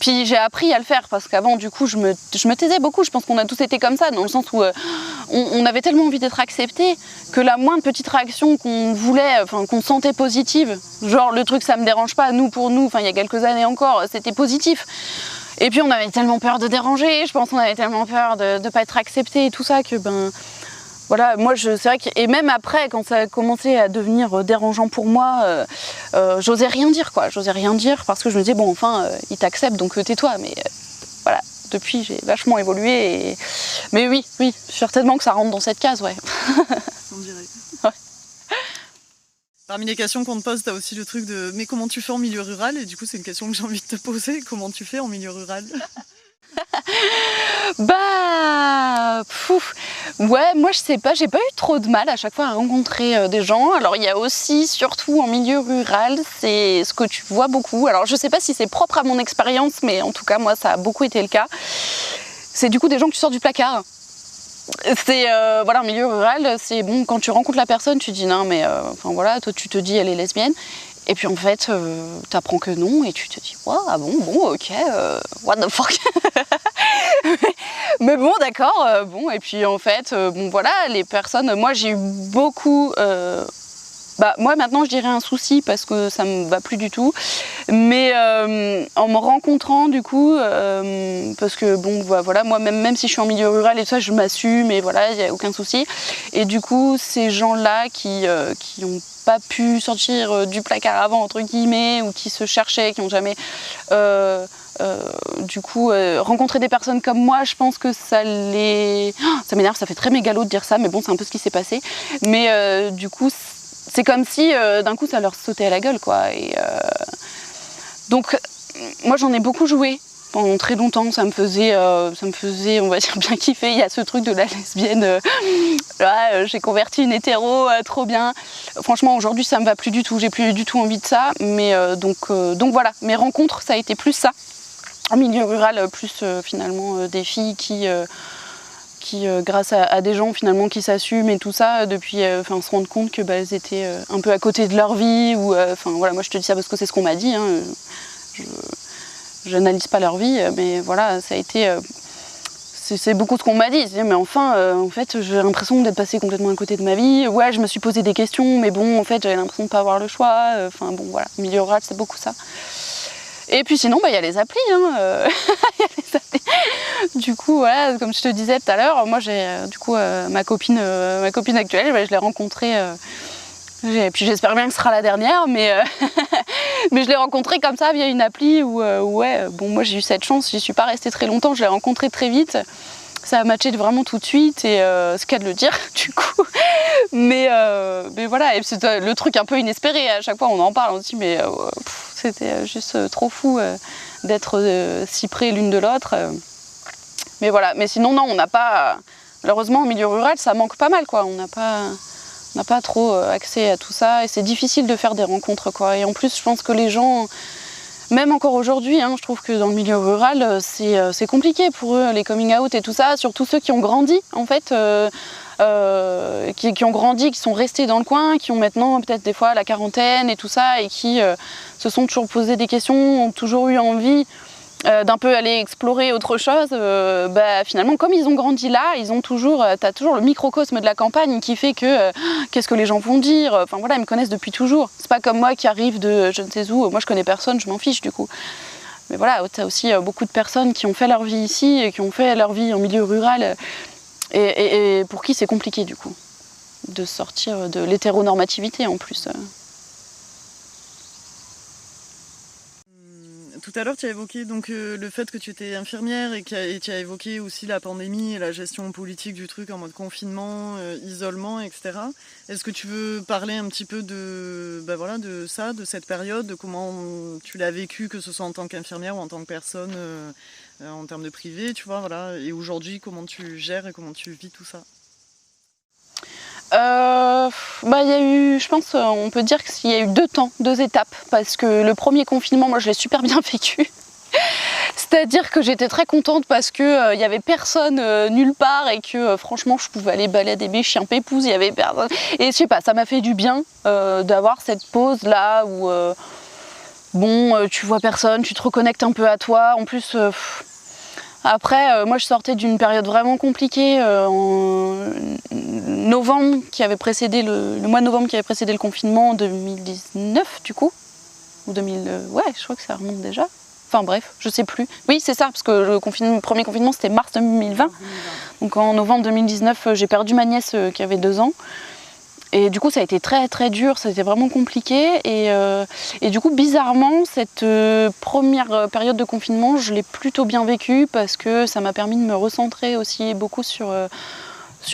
Puis j'ai appris à le faire parce qu'avant, du coup, je me taisais beaucoup. Je pense qu'on a tous été comme ça, dans le sens où on avait tellement envie d'être acceptés que la moindre petite réaction qu'on voulait, enfin, qu'on sentait positive, genre le truc ça me dérange pas, pour nous, enfin, il y a quelques années encore, c'était positif. Et puis on avait tellement peur de déranger, je pense qu'on avait tellement peur de ne pas être accepté et tout ça que voilà, moi c'est vrai que, et même après, quand ça a commencé à devenir dérangeant pour moi, j'osais rien dire, quoi. J'osais rien dire parce que je me disais, bon, enfin, ils t'acceptent, donc tais-toi. Mais voilà, depuis, j'ai vachement évolué. Mais oui, certainement que ça rentre dans cette case, ouais. On dirait. Ouais. Parmi les questions qu'on te pose, tu as aussi le truc de « Mais comment tu fais en milieu rural ?» Et du coup, c'est une question que j'ai envie de te poser. Comment tu fais en milieu rural ? Ouais, moi je sais pas, j'ai pas eu trop de mal à chaque fois à rencontrer des gens. Alors il y a aussi, surtout en milieu rural, c'est ce que tu vois beaucoup. Alors je sais pas si c'est propre à mon expérience, mais en tout cas moi ça a beaucoup été le cas. C'est du coup des gens que tu sors du placard. C'est voilà, en milieu rural, c'est bon, quand tu rencontres la personne, tu dis non mais enfin voilà, toi tu te dis elle est lesbienne. Et puis en fait, t'apprends que non et tu te dis wow, ah bon, ok, what the fuck. Mais bon, d'accord, bon, et puis en fait, bon voilà, les personnes, moi j'ai eu beaucoup, moi maintenant je dirais un souci parce que ça me va plus du tout, mais en me rencontrant du coup, parce que bon voilà, moi même si je suis en milieu rural et tout ça, je m'assume et voilà, il n'y a aucun souci, et du coup ces gens-là qui ont pas pu sortir du placard avant entre guillemets, ou qui se cherchaient, qui n'ont jamais du coup rencontrer des personnes comme moi, je pense que ça m'énerve, ça fait très mégalo de dire ça, mais bon c'est un peu ce qui s'est passé, mais du coup c'est comme si d'un coup ça leur sautait à la gueule, quoi, et donc moi j'en ai beaucoup joué pendant très longtemps, ça me faisait on va dire bien kiffer. Il y a ce truc de la lesbienne, j'ai converti une hétéro, trop bien. Franchement aujourd'hui ça me va plus du tout, j'ai plus du tout envie de ça, mais donc voilà, mes rencontres ça a été plus ça, en milieu rural, plus finalement des filles qui grâce à des gens finalement qui s'assument et tout ça, depuis se rendre compte que elles étaient un peu à côté de leur vie, ou voilà, moi je te dis ça parce que c'est ce qu'on m'a dit, hein, je n'analyse pas leur vie, mais voilà, ça a été c'est beaucoup ce qu'on m'a dit, mais enfin en fait j'ai l'impression d'être passée complètement à côté de ma vie. Ouais, je me suis posé des questions, mais bon en fait j'avais l'impression de pas avoir le choix, bon voilà, milieu rural c'est beaucoup ça. Et puis sinon, y a les applis, hein. Y a les applis. Du coup, voilà, comme je te disais tout à l'heure, moi j'ai du coup ma copine actuelle, je l'ai rencontrée, puis j'espère bien que ce sera la dernière, mais mais je l'ai rencontrée comme ça via une appli où moi j'ai eu cette chance, j'y suis pas restée très longtemps, je l'ai rencontrée très vite. Ça a matché vraiment tout de suite, et ce qu'il y a de le dire du coup. Mais voilà, et c'est le truc un peu inespéré, à chaque fois on en parle aussi, mais c'était juste trop fou d'être si près l'une de l'autre. Mais voilà, mais sinon non, on n'a pas, malheureusement au milieu rural ça manque pas mal, quoi. On n'a pas trop accès à tout ça, et c'est difficile de faire des rencontres, quoi. Et en plus je pense que les gens, même encore aujourd'hui, hein, je trouve que dans le milieu rural, c'est compliqué pour eux, les coming out et tout ça, surtout ceux qui ont grandi, en fait, qui ont grandi, qui sont restés dans le coin, qui ont maintenant peut-être des fois la quarantaine et tout ça, et qui se sont toujours posé des questions, ont toujours eu envie d'un peu aller explorer autre chose. Finalement, comme ils ont grandi là, t'as toujours le microcosme de la campagne qui fait que qu'est-ce que les gens vont dire, enfin voilà, ils me connaissent depuis toujours. C'est pas comme moi qui arrive de je ne sais où, moi je connais personne, je m'en fiche du coup. Mais voilà, t'as aussi beaucoup de personnes qui ont fait leur vie ici et qui ont fait leur vie en milieu rural, et pour qui c'est compliqué du coup. de sortir de l'hétéronormativité en plus. Tout à l'heure, tu as évoqué donc, le fait que tu étais infirmière et tu as évoqué aussi la pandémie et la gestion politique du truc en mode confinement, isolement, etc. Est-ce que tu veux parler un petit peu de ça, de cette période, de comment tu l'as vécu, que ce soit en tant qu'infirmière ou en tant que personne en termes de privé, tu vois, voilà. Et aujourd'hui, comment tu gères et comment tu vis tout ça? Il y a eu, je pense, on peut dire qu'il y a eu 2 temps, 2 étapes, parce que le premier confinement, moi je l'ai super bien vécu. C'est-à-dire que j'étais très contente parce que il y avait personne nulle part et que franchement je pouvais aller balader mes chiens pépouses, il y avait personne. Et je sais pas, ça m'a fait du bien d'avoir cette pause là où tu vois personne, tu te reconnectes un peu à toi. En plus, après, moi je sortais d'une période vraiment compliquée en novembre, qui avait précédé le mois de novembre qui avait précédé le confinement en 2019 du coup. Ou 2000, ouais, je crois que ça remonte déjà. Enfin bref, je sais plus. Oui, c'est ça, parce que le premier confinement c'était mars 2020. Donc en novembre 2019, j'ai perdu ma nièce qui avait 2 ans. Et du coup, ça a été très très dur, ça a été vraiment compliqué. Et du coup, bizarrement, cette première période de confinement, je l'ai plutôt bien vécue parce que ça m'a permis de me recentrer aussi beaucoup sur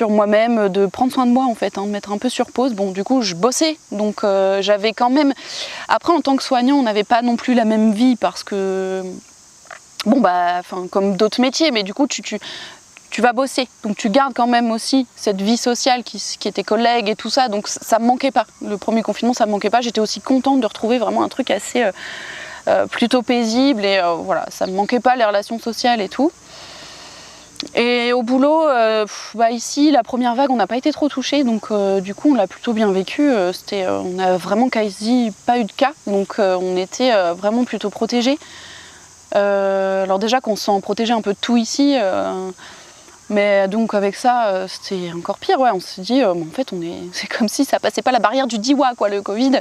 moi-même, de prendre soin de moi en fait, de mettre un peu sur pause. Bon, du coup, je bossais, donc j'avais quand même... Après, en tant que soignant, on n'avait pas non plus la même vie parce que... comme d'autres métiers, mais du coup, tu vas bosser, donc tu gardes quand même aussi cette vie sociale qui est tes collègues et tout ça, donc ça me manquait pas. Le premier confinement, ça me manquait pas. J'étais aussi contente de retrouver vraiment un truc assez plutôt paisible et voilà, ça me manquait pas les relations sociales et tout. Et au boulot, ici, la première vague, on n'a pas été trop touchés, donc du coup, on l'a plutôt bien vécu. On n'a vraiment quasi pas eu de cas, donc on était vraiment plutôt protégés. Alors déjà qu'on se sent protégé un peu de tout ici, mais donc avec ça, c'était encore pire. Ouais, on s'est dit, en fait, c'est comme si ça passait pas la barrière du DIWA, quoi, le Covid.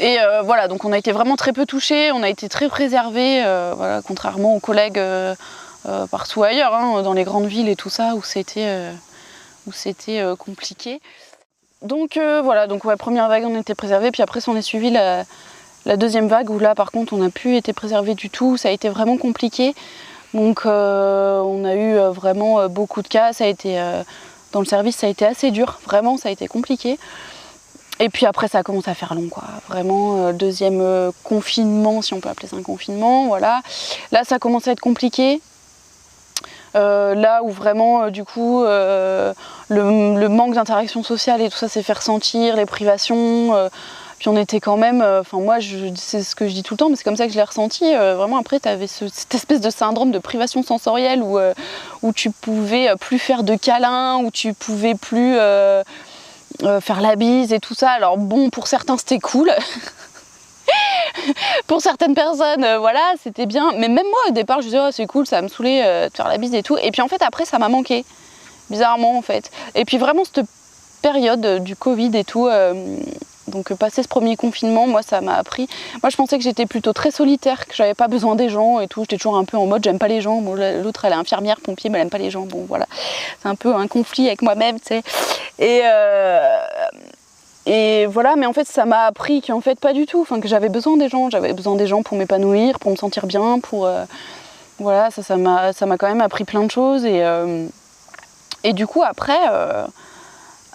Et voilà, donc on a été vraiment très peu touchés, on a été très préservés, voilà, contrairement aux collègues partout ailleurs, dans les grandes villes et tout ça, où c'était compliqué. Donc voilà, donc ouais, première vague, on était préservés, puis après, s'en est suivi la deuxième vague, où là, par contre, on n'a plus été préservés du tout, ça a été vraiment compliqué. Donc on a eu vraiment beaucoup de cas, ça a été, dans le service ça a été assez dur, vraiment ça a été compliqué. Et puis après ça a commencé à faire long, quoi. Vraiment deuxième confinement, si on peut appeler ça un confinement, voilà. Là ça a commencé à être compliqué. Là où vraiment du coup le manque d'interaction sociale et tout ça s'est fait ressentir, les privations. Puis on était quand même, moi c'est ce que je dis tout le temps, mais c'est comme ça que je l'ai ressenti. Vraiment après tu avais cette espèce de syndrome de privation sensorielle où tu pouvais plus faire de câlins, où tu pouvais plus faire la bise et tout ça. Alors bon, pour certains c'était cool. Pour certaines personnes, voilà, c'était bien. Mais même moi au départ je disais oh, c'est cool, ça va me saouler de faire la bise et tout. Et puis en fait après ça m'a manqué, bizarrement en fait. Et puis vraiment cette période du Covid et tout... Donc passer ce premier confinement, moi ça m'a appris. Moi je pensais que j'étais plutôt très solitaire, que j'avais pas besoin des gens et tout. J'étais toujours un peu en mode j'aime pas les gens. Bon, l'autre elle est infirmière, pompier, mais elle aime pas les gens. Bon voilà, c'est un peu un conflit avec moi-même, tu sais. Et voilà, mais en fait ça m'a appris qu'en fait pas du tout. Enfin que j'avais besoin des gens. J'avais besoin des gens pour m'épanouir, pour me sentir bien, pour voilà, ça m'a quand même appris plein de choses et du coup après.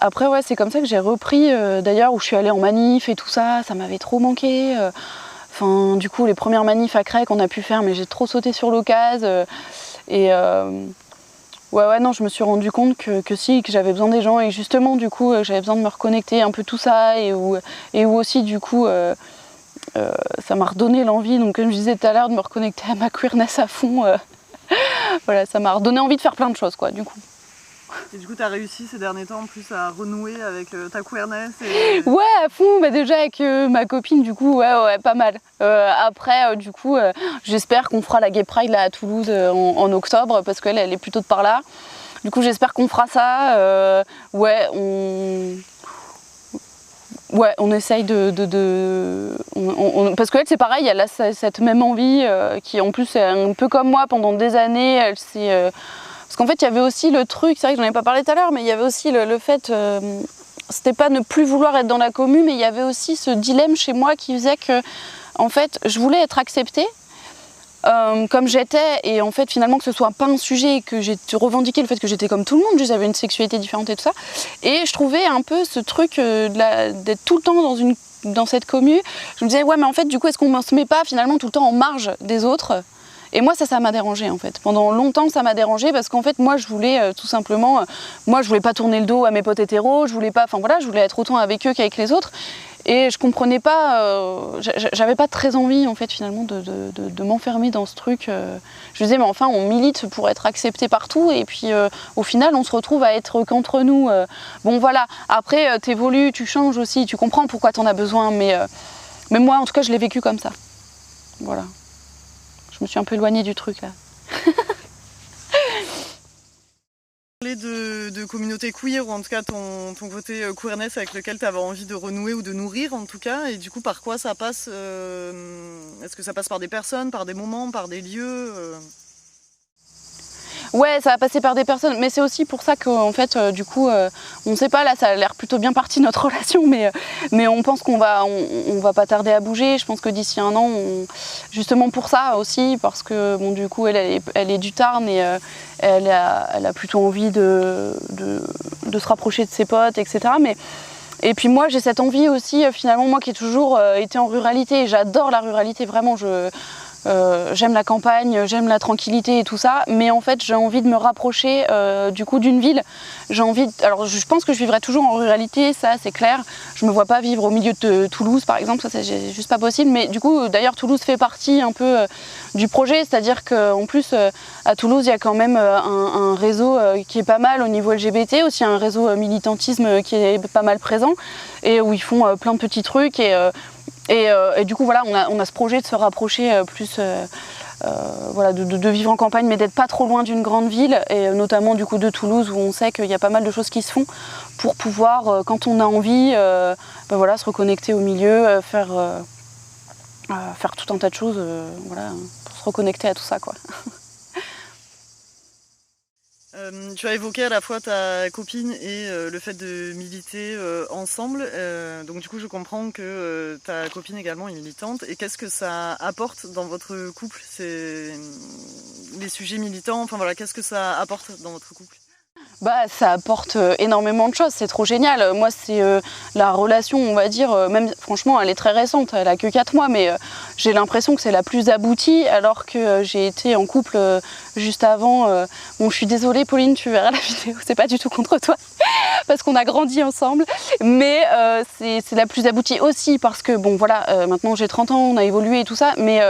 Après, ouais, c'est comme ça que j'ai repris, d'ailleurs, où je suis allée en manif et tout ça, ça m'avait trop manqué. Enfin, du coup, les premières manifs à Crèque, on a pu faire, mais j'ai trop sauté sur l'occasion. Non, je me suis rendu compte que j'avais besoin des gens et justement, du coup, j'avais besoin de me reconnecter un peu tout ça et où aussi, du coup, ça m'a redonné l'envie, donc comme je disais tout à l'heure, de me reconnecter à ma queerness à fond. Voilà, ça m'a redonné envie de faire plein de choses, quoi, du coup. Et du coup, tu as réussi ces derniers temps en plus à renouer avec ta queerness Ouais, à fond, déjà avec ma copine, du coup, ouais, pas mal. Après, du coup, j'espère qu'on fera la Gay Pride là, à Toulouse en octobre, parce qu'elle est plutôt de par là. Du coup, j'espère qu'on fera ça. On essaye parce qu'elle, c'est pareil, elle a cette même envie, qui en plus est un peu comme moi pendant des années, elle s'est... Parce qu'en fait, il y avait aussi le truc, c'est vrai que j'en ai pas parlé tout à l'heure, mais il y avait aussi le fait, c'était pas ne plus vouloir être dans la commu, mais il y avait aussi ce dilemme chez moi qui faisait que, en fait, je voulais être acceptée comme j'étais, et en fait, finalement, que ce soit pas un sujet, que j'ai revendiqué le fait que j'étais comme tout le monde, j'avais une sexualité différente et tout ça. Et je trouvais un peu ce truc d'être tout le temps dans cette commu. Je me disais, ouais, mais en fait, du coup, est-ce qu'on ne se met pas finalement tout le temps en marge des autres ? Et moi, ça m'a dérangée en fait. Pendant longtemps, ça m'a dérangée parce qu'en fait, moi, je voulais tout simplement, moi, je voulais pas tourner le dos à mes potes hétéros, je voulais pas, enfin voilà, je voulais être autant avec eux qu'avec les autres. Et je comprenais pas, j'avais pas très envie en fait finalement de m'enfermer dans ce truc. Je me disais, mais enfin, on milite pour être accepté partout et puis au final, on se retrouve à être qu'entre nous. Bon voilà, après, t'évolues, tu changes aussi, tu comprends pourquoi t'en as besoin, mais moi, en tout cas, je l'ai vécu comme ça. Voilà. Je me suis un peu éloignée du truc là. Parler de communauté queer, ou en tout cas ton côté queerness avec lequel tu avais envie de renouer ou de nourrir en tout cas, et du coup par quoi ça passe est-ce que ça passe par des personnes, par des moments, par des lieux Ouais, ça va passer par des personnes, mais c'est aussi pour ça qu'en fait, du coup, on sait pas, là, ça a l'air plutôt bien parti notre relation, mais on pense qu'on va pas tarder à bouger. Je pense que d'ici un an, justement pour ça aussi, parce que bon, du coup, elle est du Tarn et elle a plutôt envie de se rapprocher de ses potes, etc. Et puis moi, j'ai cette envie aussi, finalement, moi qui ai toujours été en ruralité, j'adore la ruralité, vraiment, j'aime la campagne, j'aime la tranquillité et tout ça, mais en fait j'ai envie de me rapprocher du coup d'une ville. Alors je pense que je vivrai toujours en ruralité, ça c'est clair. Je me vois pas vivre au milieu de Toulouse par exemple, ça c'est juste pas possible. Mais du coup d'ailleurs Toulouse fait partie un peu du projet, c'est-à-dire qu'en plus à Toulouse il y a quand même un réseau qui est pas mal au niveau LGBT, aussi un réseau militantisme qui est pas mal présent et où ils font plein de petits trucs et du coup, voilà, on a ce projet de se rapprocher plus, voilà, de vivre en campagne, mais d'être pas trop loin d'une grande ville, et notamment du coup de Toulouse, où on sait qu'il y a pas mal de choses qui se font pour pouvoir, quand on a envie, voilà, se reconnecter au milieu, faire tout un tas de choses, voilà, pour se reconnecter à tout ça, quoi. Tu as évoqué à la fois ta copine et le fait de militer ensemble. Donc du coup, je comprends que ta copine également est militante. Et qu'est-ce que ça apporte dans votre couple, les sujets militants? Enfin voilà, qu'est-ce que ça apporte dans votre couple? Bah, ça apporte énormément de choses, c'est trop génial. Moi, c'est la relation, on va dire, même franchement, elle est très récente, elle a que 4 mois, mais j'ai l'impression que c'est la plus aboutie, alors que j'ai été en couple juste avant. Bon, je suis désolée, Pauline, tu verras la vidéo, c'est pas du tout contre toi, parce qu'on a grandi ensemble, mais c'est la plus aboutie aussi, parce que, bon, voilà, maintenant j'ai 30 ans, on a évolué et tout ça, mais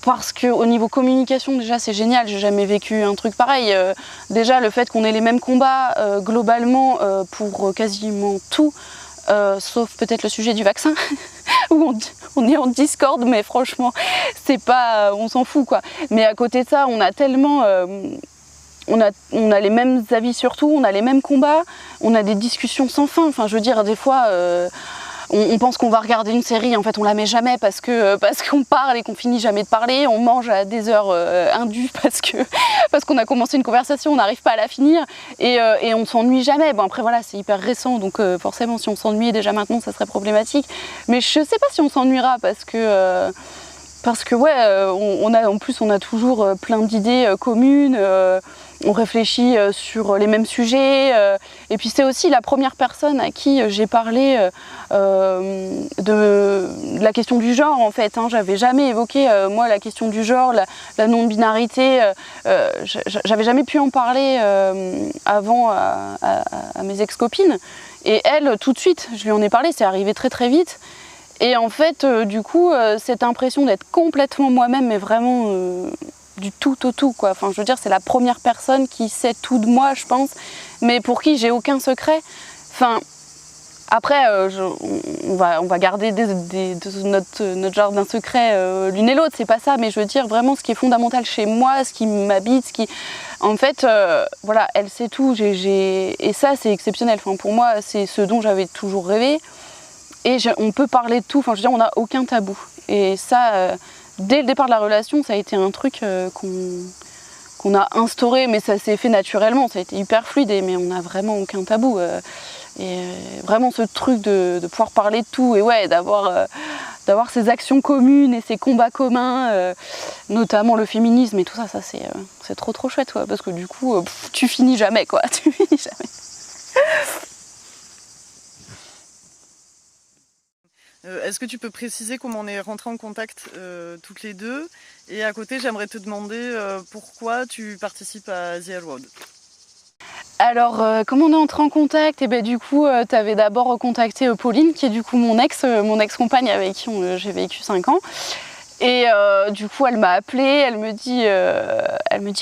parce qu'au niveau communication, déjà, c'est génial. J'ai jamais vécu un truc pareil. Déjà, le fait qu'on ait les mêmes combats globalement pour quasiment tout, sauf peut-être le sujet du vaccin, où on est en discorde, mais franchement, c'est pas, on s'en fout, quoi. Mais à côté de ça, on a tellement... on a les mêmes avis sur tout, on a les mêmes combats, on a des discussions sans fin. Enfin, je veux dire, des fois... on pense qu'on va regarder une série, en fait on la met jamais parce qu'on parle et qu'on finit jamais de parler, on mange à des heures indues parce qu'on a commencé une conversation, on n'arrive pas à la finir et on s'ennuie jamais. Bon après voilà, c'est hyper récent, donc forcément si on s'ennuyait déjà maintenant ça serait problématique, mais je sais pas si on s'ennuiera parce que ouais, on a toujours plein d'idées communes, on réfléchit sur les mêmes sujets, et puis c'est aussi la première personne à qui j'ai parlé de la question du genre en fait, hein. J'avais jamais évoqué moi la question du genre, la non-binarité, j'avais jamais pu en parler avant à mes ex-copines, et elle tout de suite je lui en ai parlé, c'est arrivé très très vite. Et en fait, du coup, cette impression d'être complètement moi-même, mais vraiment du tout au tout, quoi. Enfin, je veux dire, c'est la première personne qui sait tout de moi, je pense, mais pour qui j'ai aucun secret. Enfin, après, on va garder notre jardin secret l'une et l'autre, c'est pas ça, mais je veux dire vraiment ce qui est fondamental chez moi, ce qui m'habite, En fait, voilà, elle sait tout, et ça, c'est exceptionnel. Enfin, pour moi, c'est ce dont j'avais toujours rêvé. Et on peut parler de tout, enfin je veux dire, on n'a aucun tabou. Et ça, dès le départ de la relation, ça a été un truc qu'on a instauré, mais ça s'est fait naturellement, ça a été hyper fluide, mais on n'a vraiment aucun tabou. vraiment ce truc de pouvoir parler de tout et ouais, d'avoir ces actions communes et ces combats communs, notamment le féminisme et tout ça, c'est trop chouette, ouais, parce que du coup, tu finis jamais, quoi. Tu finis jamais. Est-ce que tu peux préciser comment on est rentrés en contact toutes les deux? Et à côté, j'aimerais te demander pourquoi tu participes à The Road. Alors, comment on est entrés en contact? Et ben, du coup, tu avais d'abord contacté Pauline, qui est du coup mon ex-compagne avec qui j'ai vécu 5 ans. Et du coup, elle m'a appelée, elle me dit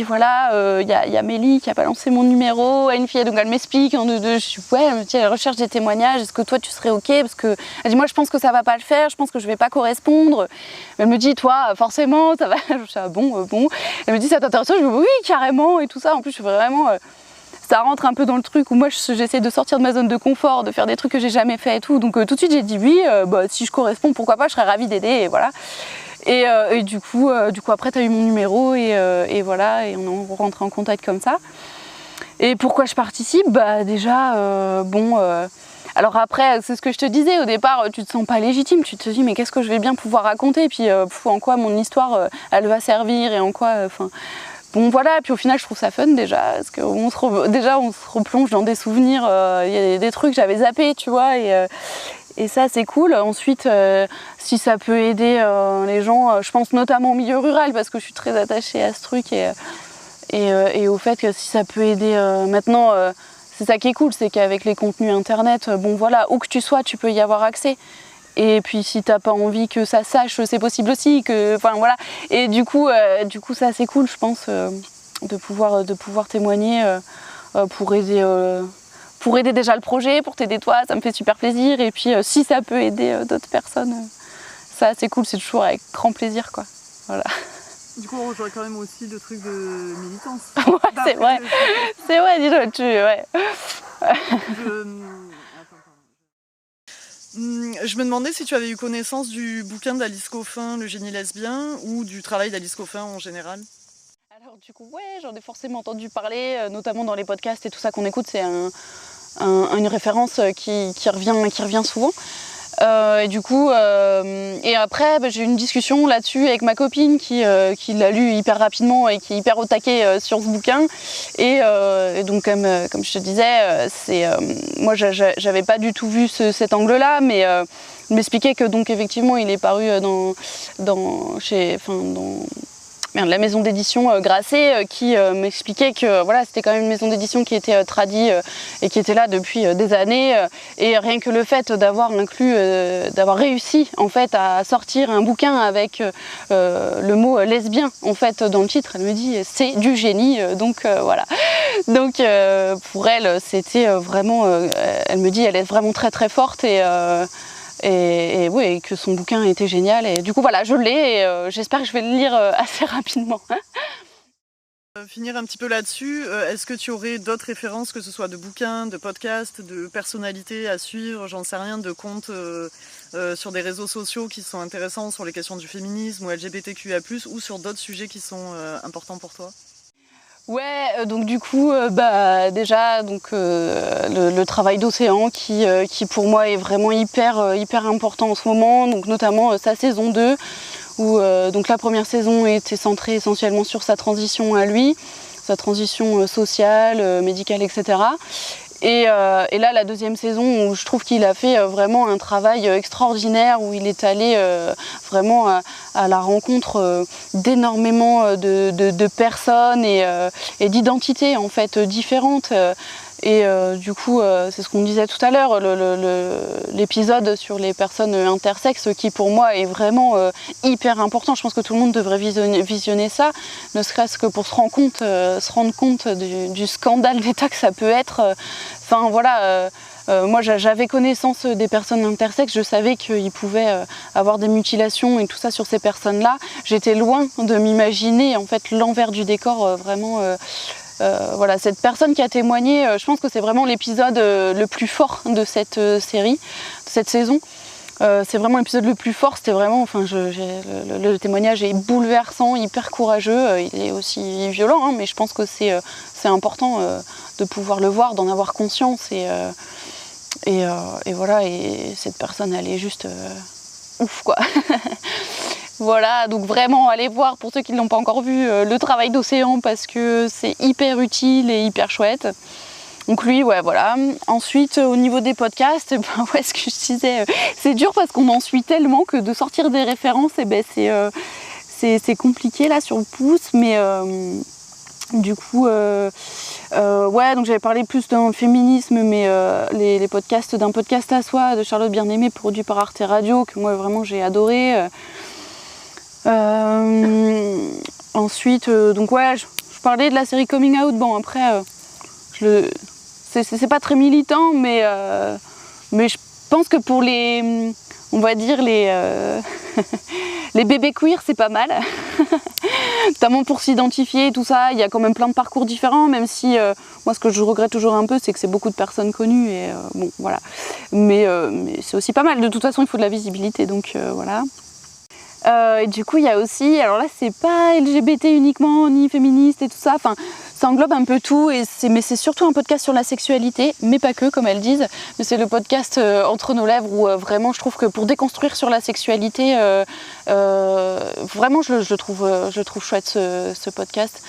voilà, y a Mélie qui a balancé mon numéro à une fille, donc elle m'explique en deux, je suis ouais, elle me dit elle recherche des témoignages, est-ce que toi tu serais ok? Parce que elle dit moi je pense que ça va pas le faire, je pense que je vais pas correspondre. Elle me dit toi forcément ça va, je dis ah, bon. Elle me dit ça t'intéresse? Je dis oui carrément et tout ça. En plus je suis vraiment ça rentre un peu dans le truc où moi j'essaie de sortir de ma zone de confort, de faire des trucs que j'ai jamais fait et tout. Donc tout de suite j'ai dit oui, si je corresponds pourquoi pas, je serais ravie d'aider et voilà. Et du coup après tu as eu mon numéro et voilà, et on est rentré en contact comme ça. Et pourquoi je participe? Bah déjà alors après c'est ce que je te disais au départ, tu te sens pas légitime, tu te dis mais qu'est-ce que je vais bien pouvoir raconter, puis en quoi mon histoire elle va servir et en quoi bon voilà, puis au final je trouve ça fun déjà, parce qu'on se replonge dans des souvenirs, il y a des trucs que j'avais zappés, tu vois, et ça c'est cool. Ensuite, si ça peut aider les gens, je pense notamment au milieu rural, parce que je suis très attachée à ce truc, et au fait que si ça peut aider maintenant, c'est ça qui est cool, c'est qu'avec les contenus internet, bon voilà, où que tu sois, tu peux y avoir accès. Et puis si t'as pas envie que ça sache, c'est possible aussi, enfin voilà. Et du coup ça c'est cool, je pense, de pouvoir témoigner pour aider déjà le projet, pour t'aider toi, ça me fait super plaisir. Et puis si ça peut aider d'autres personnes, ça c'est cool, c'est toujours avec grand plaisir, quoi. Voilà. Du coup, on rejoint quand même aussi le truc de militance. Ouais, c'est vrai. C'est vrai, dis-le, ouais. Je me demandais si tu avais eu connaissance du bouquin d'Alice Coffin, Le génie lesbien, ou du travail d'Alice Coffin en général. Alors du coup, ouais, j'en ai forcément entendu parler, notamment dans les podcasts et tout ça qu'on écoute, c'est une référence qui revient souvent. Et du coup, et après, j'ai eu une discussion là-dessus avec ma copine qui l'a lu hyper rapidement et qui est hyper au taquet sur ce bouquin. Et donc, comme je te disais, moi, j'avais pas du tout vu cet angle-là, mais il m'expliquait que donc effectivement, il est paru dans la maison d'édition Grasset, qui m'expliquait que voilà, c'était quand même une maison d'édition qui était tradie et qui était là depuis des années, et rien que le fait d'avoir réussi en fait à sortir un bouquin avec le mot lesbien en fait dans le titre, elle me dit c'est du génie, donc voilà. Donc pour elle c'était vraiment, elle me dit elle est vraiment très très forte et oui, que son bouquin était génial. Et du coup, voilà, je l'ai et j'espère que je vais le lire assez rapidement. Finir un petit peu là-dessus, est-ce que tu aurais d'autres références, que ce soit de bouquins, de podcasts, de personnalités à suivre, j'en sais rien, de comptes sur des réseaux sociaux qui sont intéressants sur les questions du féminisme ou LGBTQIA+, ou sur d'autres sujets qui sont importants pour toi? Ouais, donc du coup, déjà donc le travail d'Océan qui pour moi est vraiment hyper important en ce moment, donc notamment sa saison 2 où donc la première saison était centrée essentiellement sur sa transition à lui, sa transition sociale, médicale, etc. Et là, la deuxième saison, où je trouve qu'il a fait vraiment un travail extraordinaire, où il est allé vraiment à la rencontre d'énormément de personnes et d'identités en fait différentes. Et du coup, c'est ce qu'on disait tout à l'heure, l'épisode sur les personnes intersexes qui pour moi est vraiment hyper important. Je pense que tout le monde devrait visionner ça, ne serait-ce que pour se rendre compte du scandale d'État que ça peut être. Enfin voilà, moi j'avais connaissance des personnes intersexes, je savais qu'ils pouvaient avoir des mutilations et tout ça sur ces personnes-là. J'étais loin de m'imaginer en fait l'envers du décor vraiment. Voilà, cette personne qui a témoigné, je pense que c'est vraiment l'épisode le plus fort de cette série, de cette saison. C'est vraiment l'épisode le plus fort, c'était vraiment, enfin, le témoignage est bouleversant, hyper courageux, il est aussi violent, hein, mais je pense que c'est important de pouvoir le voir, d'en avoir conscience Et voilà, et cette personne, elle est juste ouf, quoi. Voilà, donc vraiment, allez voir, pour ceux qui ne l'ont pas encore vu, le travail d'Océan, parce que c'est hyper utile et hyper chouette. Donc lui, ouais, voilà. Ensuite, au niveau des podcasts, ben, ouais, ce que je disais, c'est dur parce qu'on en suit tellement que de sortir des références, c'est compliqué là sur le pouce, mais du coup, ouais, donc j'avais parlé plus dans le féminisme, mais les podcasts d'un podcast à soi de Charlotte Bien-Aimée, produit par Arte Radio, que moi vraiment j'ai adoré. Ensuite, donc ouais, je parlais de la série Coming Out. Bon, après, c'est pas très militant, mais je pense que pour les, on va dire les bébés queer, c'est pas mal. Notamment pour s'identifier et tout ça, il y a quand même plein de parcours différents, même si moi ce que je regrette toujours un peu, c'est que c'est beaucoup de personnes connues et bon voilà. Mais c'est aussi pas mal, de toute façon il faut de la visibilité, donc voilà. Et du coup il y a aussi, alors là c'est pas LGBT uniquement, ni féministe et tout ça, enfin ça englobe un peu tout, mais c'est surtout un podcast sur la sexualité, mais pas que comme elles disent, mais c'est le podcast Entre nos lèvres où vraiment je trouve que pour déconstruire sur la sexualité, vraiment je le trouve chouette ce podcast.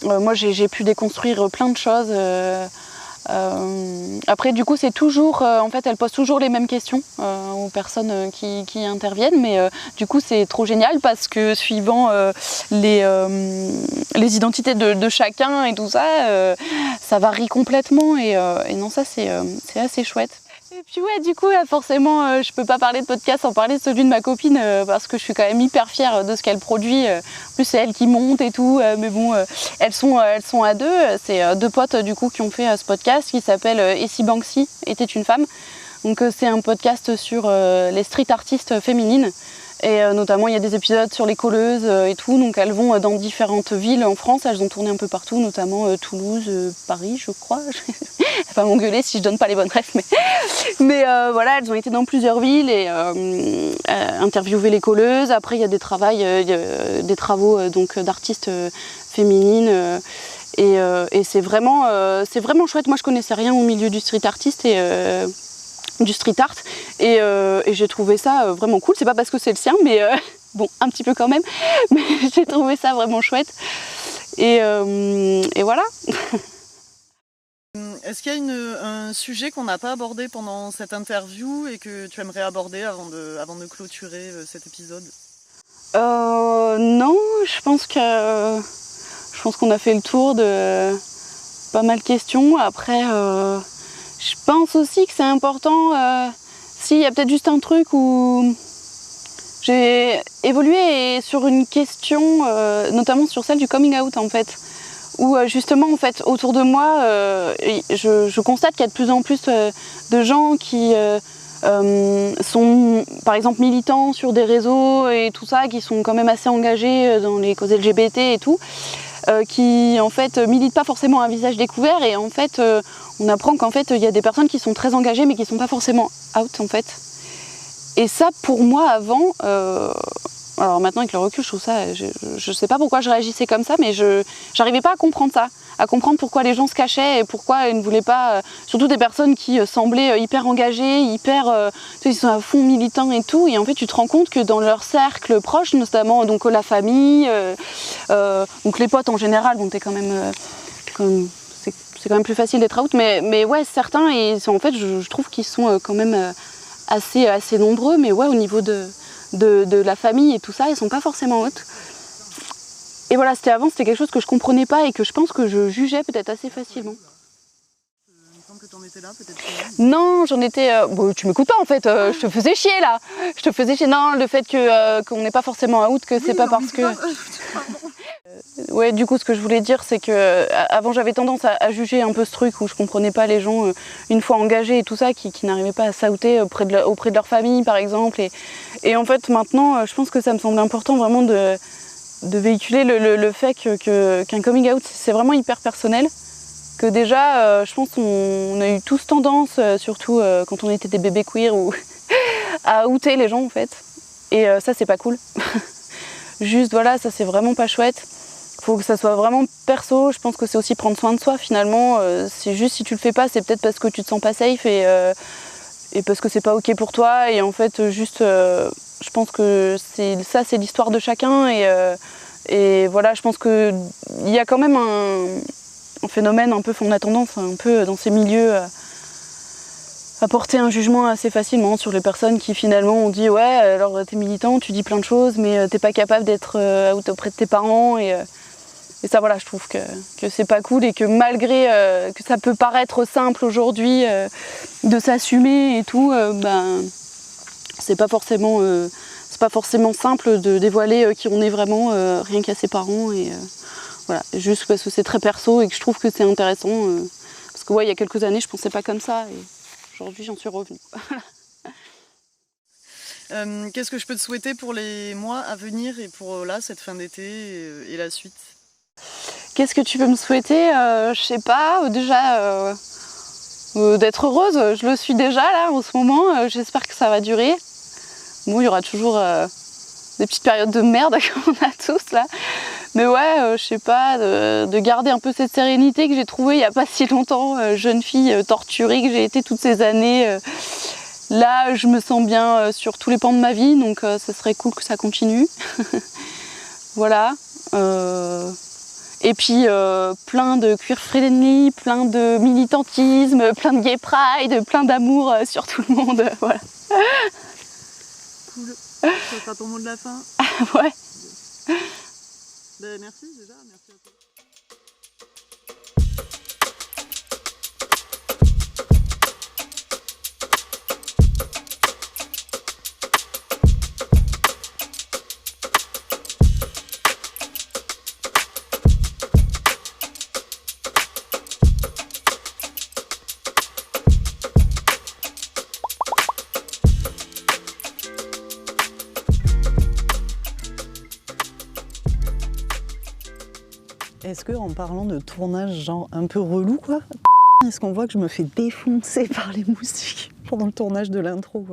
Moi j'ai pu déconstruire plein de choses. Après du coup c'est toujours, en fait elle pose toujours les mêmes questions aux personnes qui interviennent, mais du coup c'est trop génial parce que suivant les identités de chacun et tout ça, ça varie complètement et non ça c'est assez chouette. Et puis ouais, du coup, forcément, je peux pas parler de podcast sans parler de celui de ma copine parce que je suis quand même hyper fière de ce qu'elle produit. En plus, c'est elle qui monte et tout, mais bon, elles sont à deux. C'est deux potes du coup qui ont fait ce podcast qui s'appelle Et si Banksy était une femme. Donc c'est un podcast sur les street artistes féminines. Et notamment il y a des épisodes sur les colleuses et tout, donc elles vont dans différentes villes en France, elles ont tourné un peu partout, notamment Toulouse, Paris je crois, elle va m'engueuler si je donne pas les bonnes refs, mais voilà, elles ont été dans plusieurs villes et interviewé les colleuses. Après il y a des travaux donc d'artistes féminines et c'est vraiment chouette. Moi je connaissais rien au milieu du street artiste et du street art et j'ai trouvé ça vraiment cool. C'est pas parce que c'est le sien, mais bon, un petit peu quand même, mais j'ai trouvé ça vraiment chouette et voilà. Est-ce qu'il y a un sujet qu'on n'a pas abordé pendant cette interview et que tu aimerais aborder avant de clôturer cet épisode ? Non, je pense qu'on a fait le tour de pas mal de questions. Après je pense aussi que c'est important, s'il y a peut-être juste un truc où j'ai évolué sur une question, notamment sur celle du coming out en fait, où justement en fait autour de moi, je constate qu'il y a de plus en plus de gens qui sont par exemple militants sur des réseaux et tout ça, qui sont quand même assez engagés dans les causes LGBT et tout, qui en fait militent pas forcément à un visage découvert et en fait on apprend qu'en fait il y a des personnes qui sont très engagées mais qui sont pas forcément out en fait. Et ça pour moi avant, alors maintenant avec le recul je trouve ça, je sais pas pourquoi je réagissais comme ça, mais j'arrivais pas à comprendre ça, à comprendre pourquoi les gens se cachaient et pourquoi ils ne voulaient pas, surtout des personnes qui semblaient hyper engagées, hyper, ils sont à fond militants et tout, et en fait tu te rends compte que dans leur cercle proche, notamment donc la famille, donc les potes en général, bon t'es quand même, c'est quand même plus facile d'être out, mais ouais certains, et en fait je trouve qu'ils sont quand même assez nombreux, mais ouais au niveau de la famille et tout ça, ils sont pas forcément out. Et voilà, c'était quelque chose que je comprenais pas et que je pense que je jugeais peut-être assez facilement. Il me semble que tu en étais là, peut-être. Non, j'en étais... Bon, tu m'écoutes pas en fait, je te faisais chier là. Je te faisais chier. Non, le fait qu'on n'est pas forcément out, que c'est pas parce que... Ouais, du coup, ce que je voulais dire, c'est que avant j'avais tendance à juger un peu ce truc où je comprenais pas les gens, une fois engagés et tout ça, qui n'arrivaient pas à s'outer auprès de leur famille, par exemple. Et en fait, maintenant, je pense que ça me semble important vraiment de véhiculer le fait qu'un coming out, c'est vraiment hyper personnel. Que déjà, je pense qu'on a eu tous tendance, surtout quand on était des bébés queer, à outer les gens en fait. Et ça, c'est pas cool. Juste, voilà, ça c'est vraiment pas chouette. faut que ça soit vraiment perso. Je pense que c'est aussi prendre soin de soi finalement. C'est juste si tu le fais pas, c'est peut-être parce que tu te sens pas safe et parce que c'est pas ok pour toi. Et en fait, juste, je pense que c'est l'histoire de chacun. Et voilà, je pense qu'il y a quand même un phénomène un peu, on a tendance un peu dans ces milieux à porter un jugement assez facilement sur les personnes qui finalement ont dit ouais, alors t'es militant, tu dis plein de choses, mais t'es pas capable d'être auprès de tes parents. Et ça, voilà, je trouve que c'est pas cool et que malgré que ça peut paraître simple aujourd'hui de s'assumer et tout, c'est pas forcément simple de dévoiler qui on est vraiment rien qu'à ses parents. Et voilà, juste parce que c'est très perso et que je trouve que c'est intéressant. Parce que ouais, il y a quelques années, je pensais pas comme ça. Et aujourd'hui, j'en suis revenue. Qu'est-ce que je peux te souhaiter pour les mois à venir et pour cette fin d'été et la suite? Qu'est-ce que tu peux me souhaiter? Je sais pas, déjà d'être heureuse, je le suis déjà là en ce moment, j'espère que ça va durer. Bon, il y aura toujours des petites périodes de merde comme on a tous là. Mais ouais, je sais pas, de garder un peu cette sérénité que j'ai trouvée il n'y a pas si longtemps, jeune fille torturée que j'ai été toutes ces années. Là, je me sens bien sur tous les pans de ma vie, donc ça serait cool que ça continue. Voilà. Et puis plein de queer friendly, plein de militantisme, plein de gay pride, plein d'amour sur tout le monde. Voilà. Cool. Ça sera ton mot de la fin. Ouais. Merci déjà, merci à toi. Est-ce que en parlant de tournage genre un peu relou est-ce qu'on voit que je me fais défoncer par les moustiques pendant le tournage de l'intro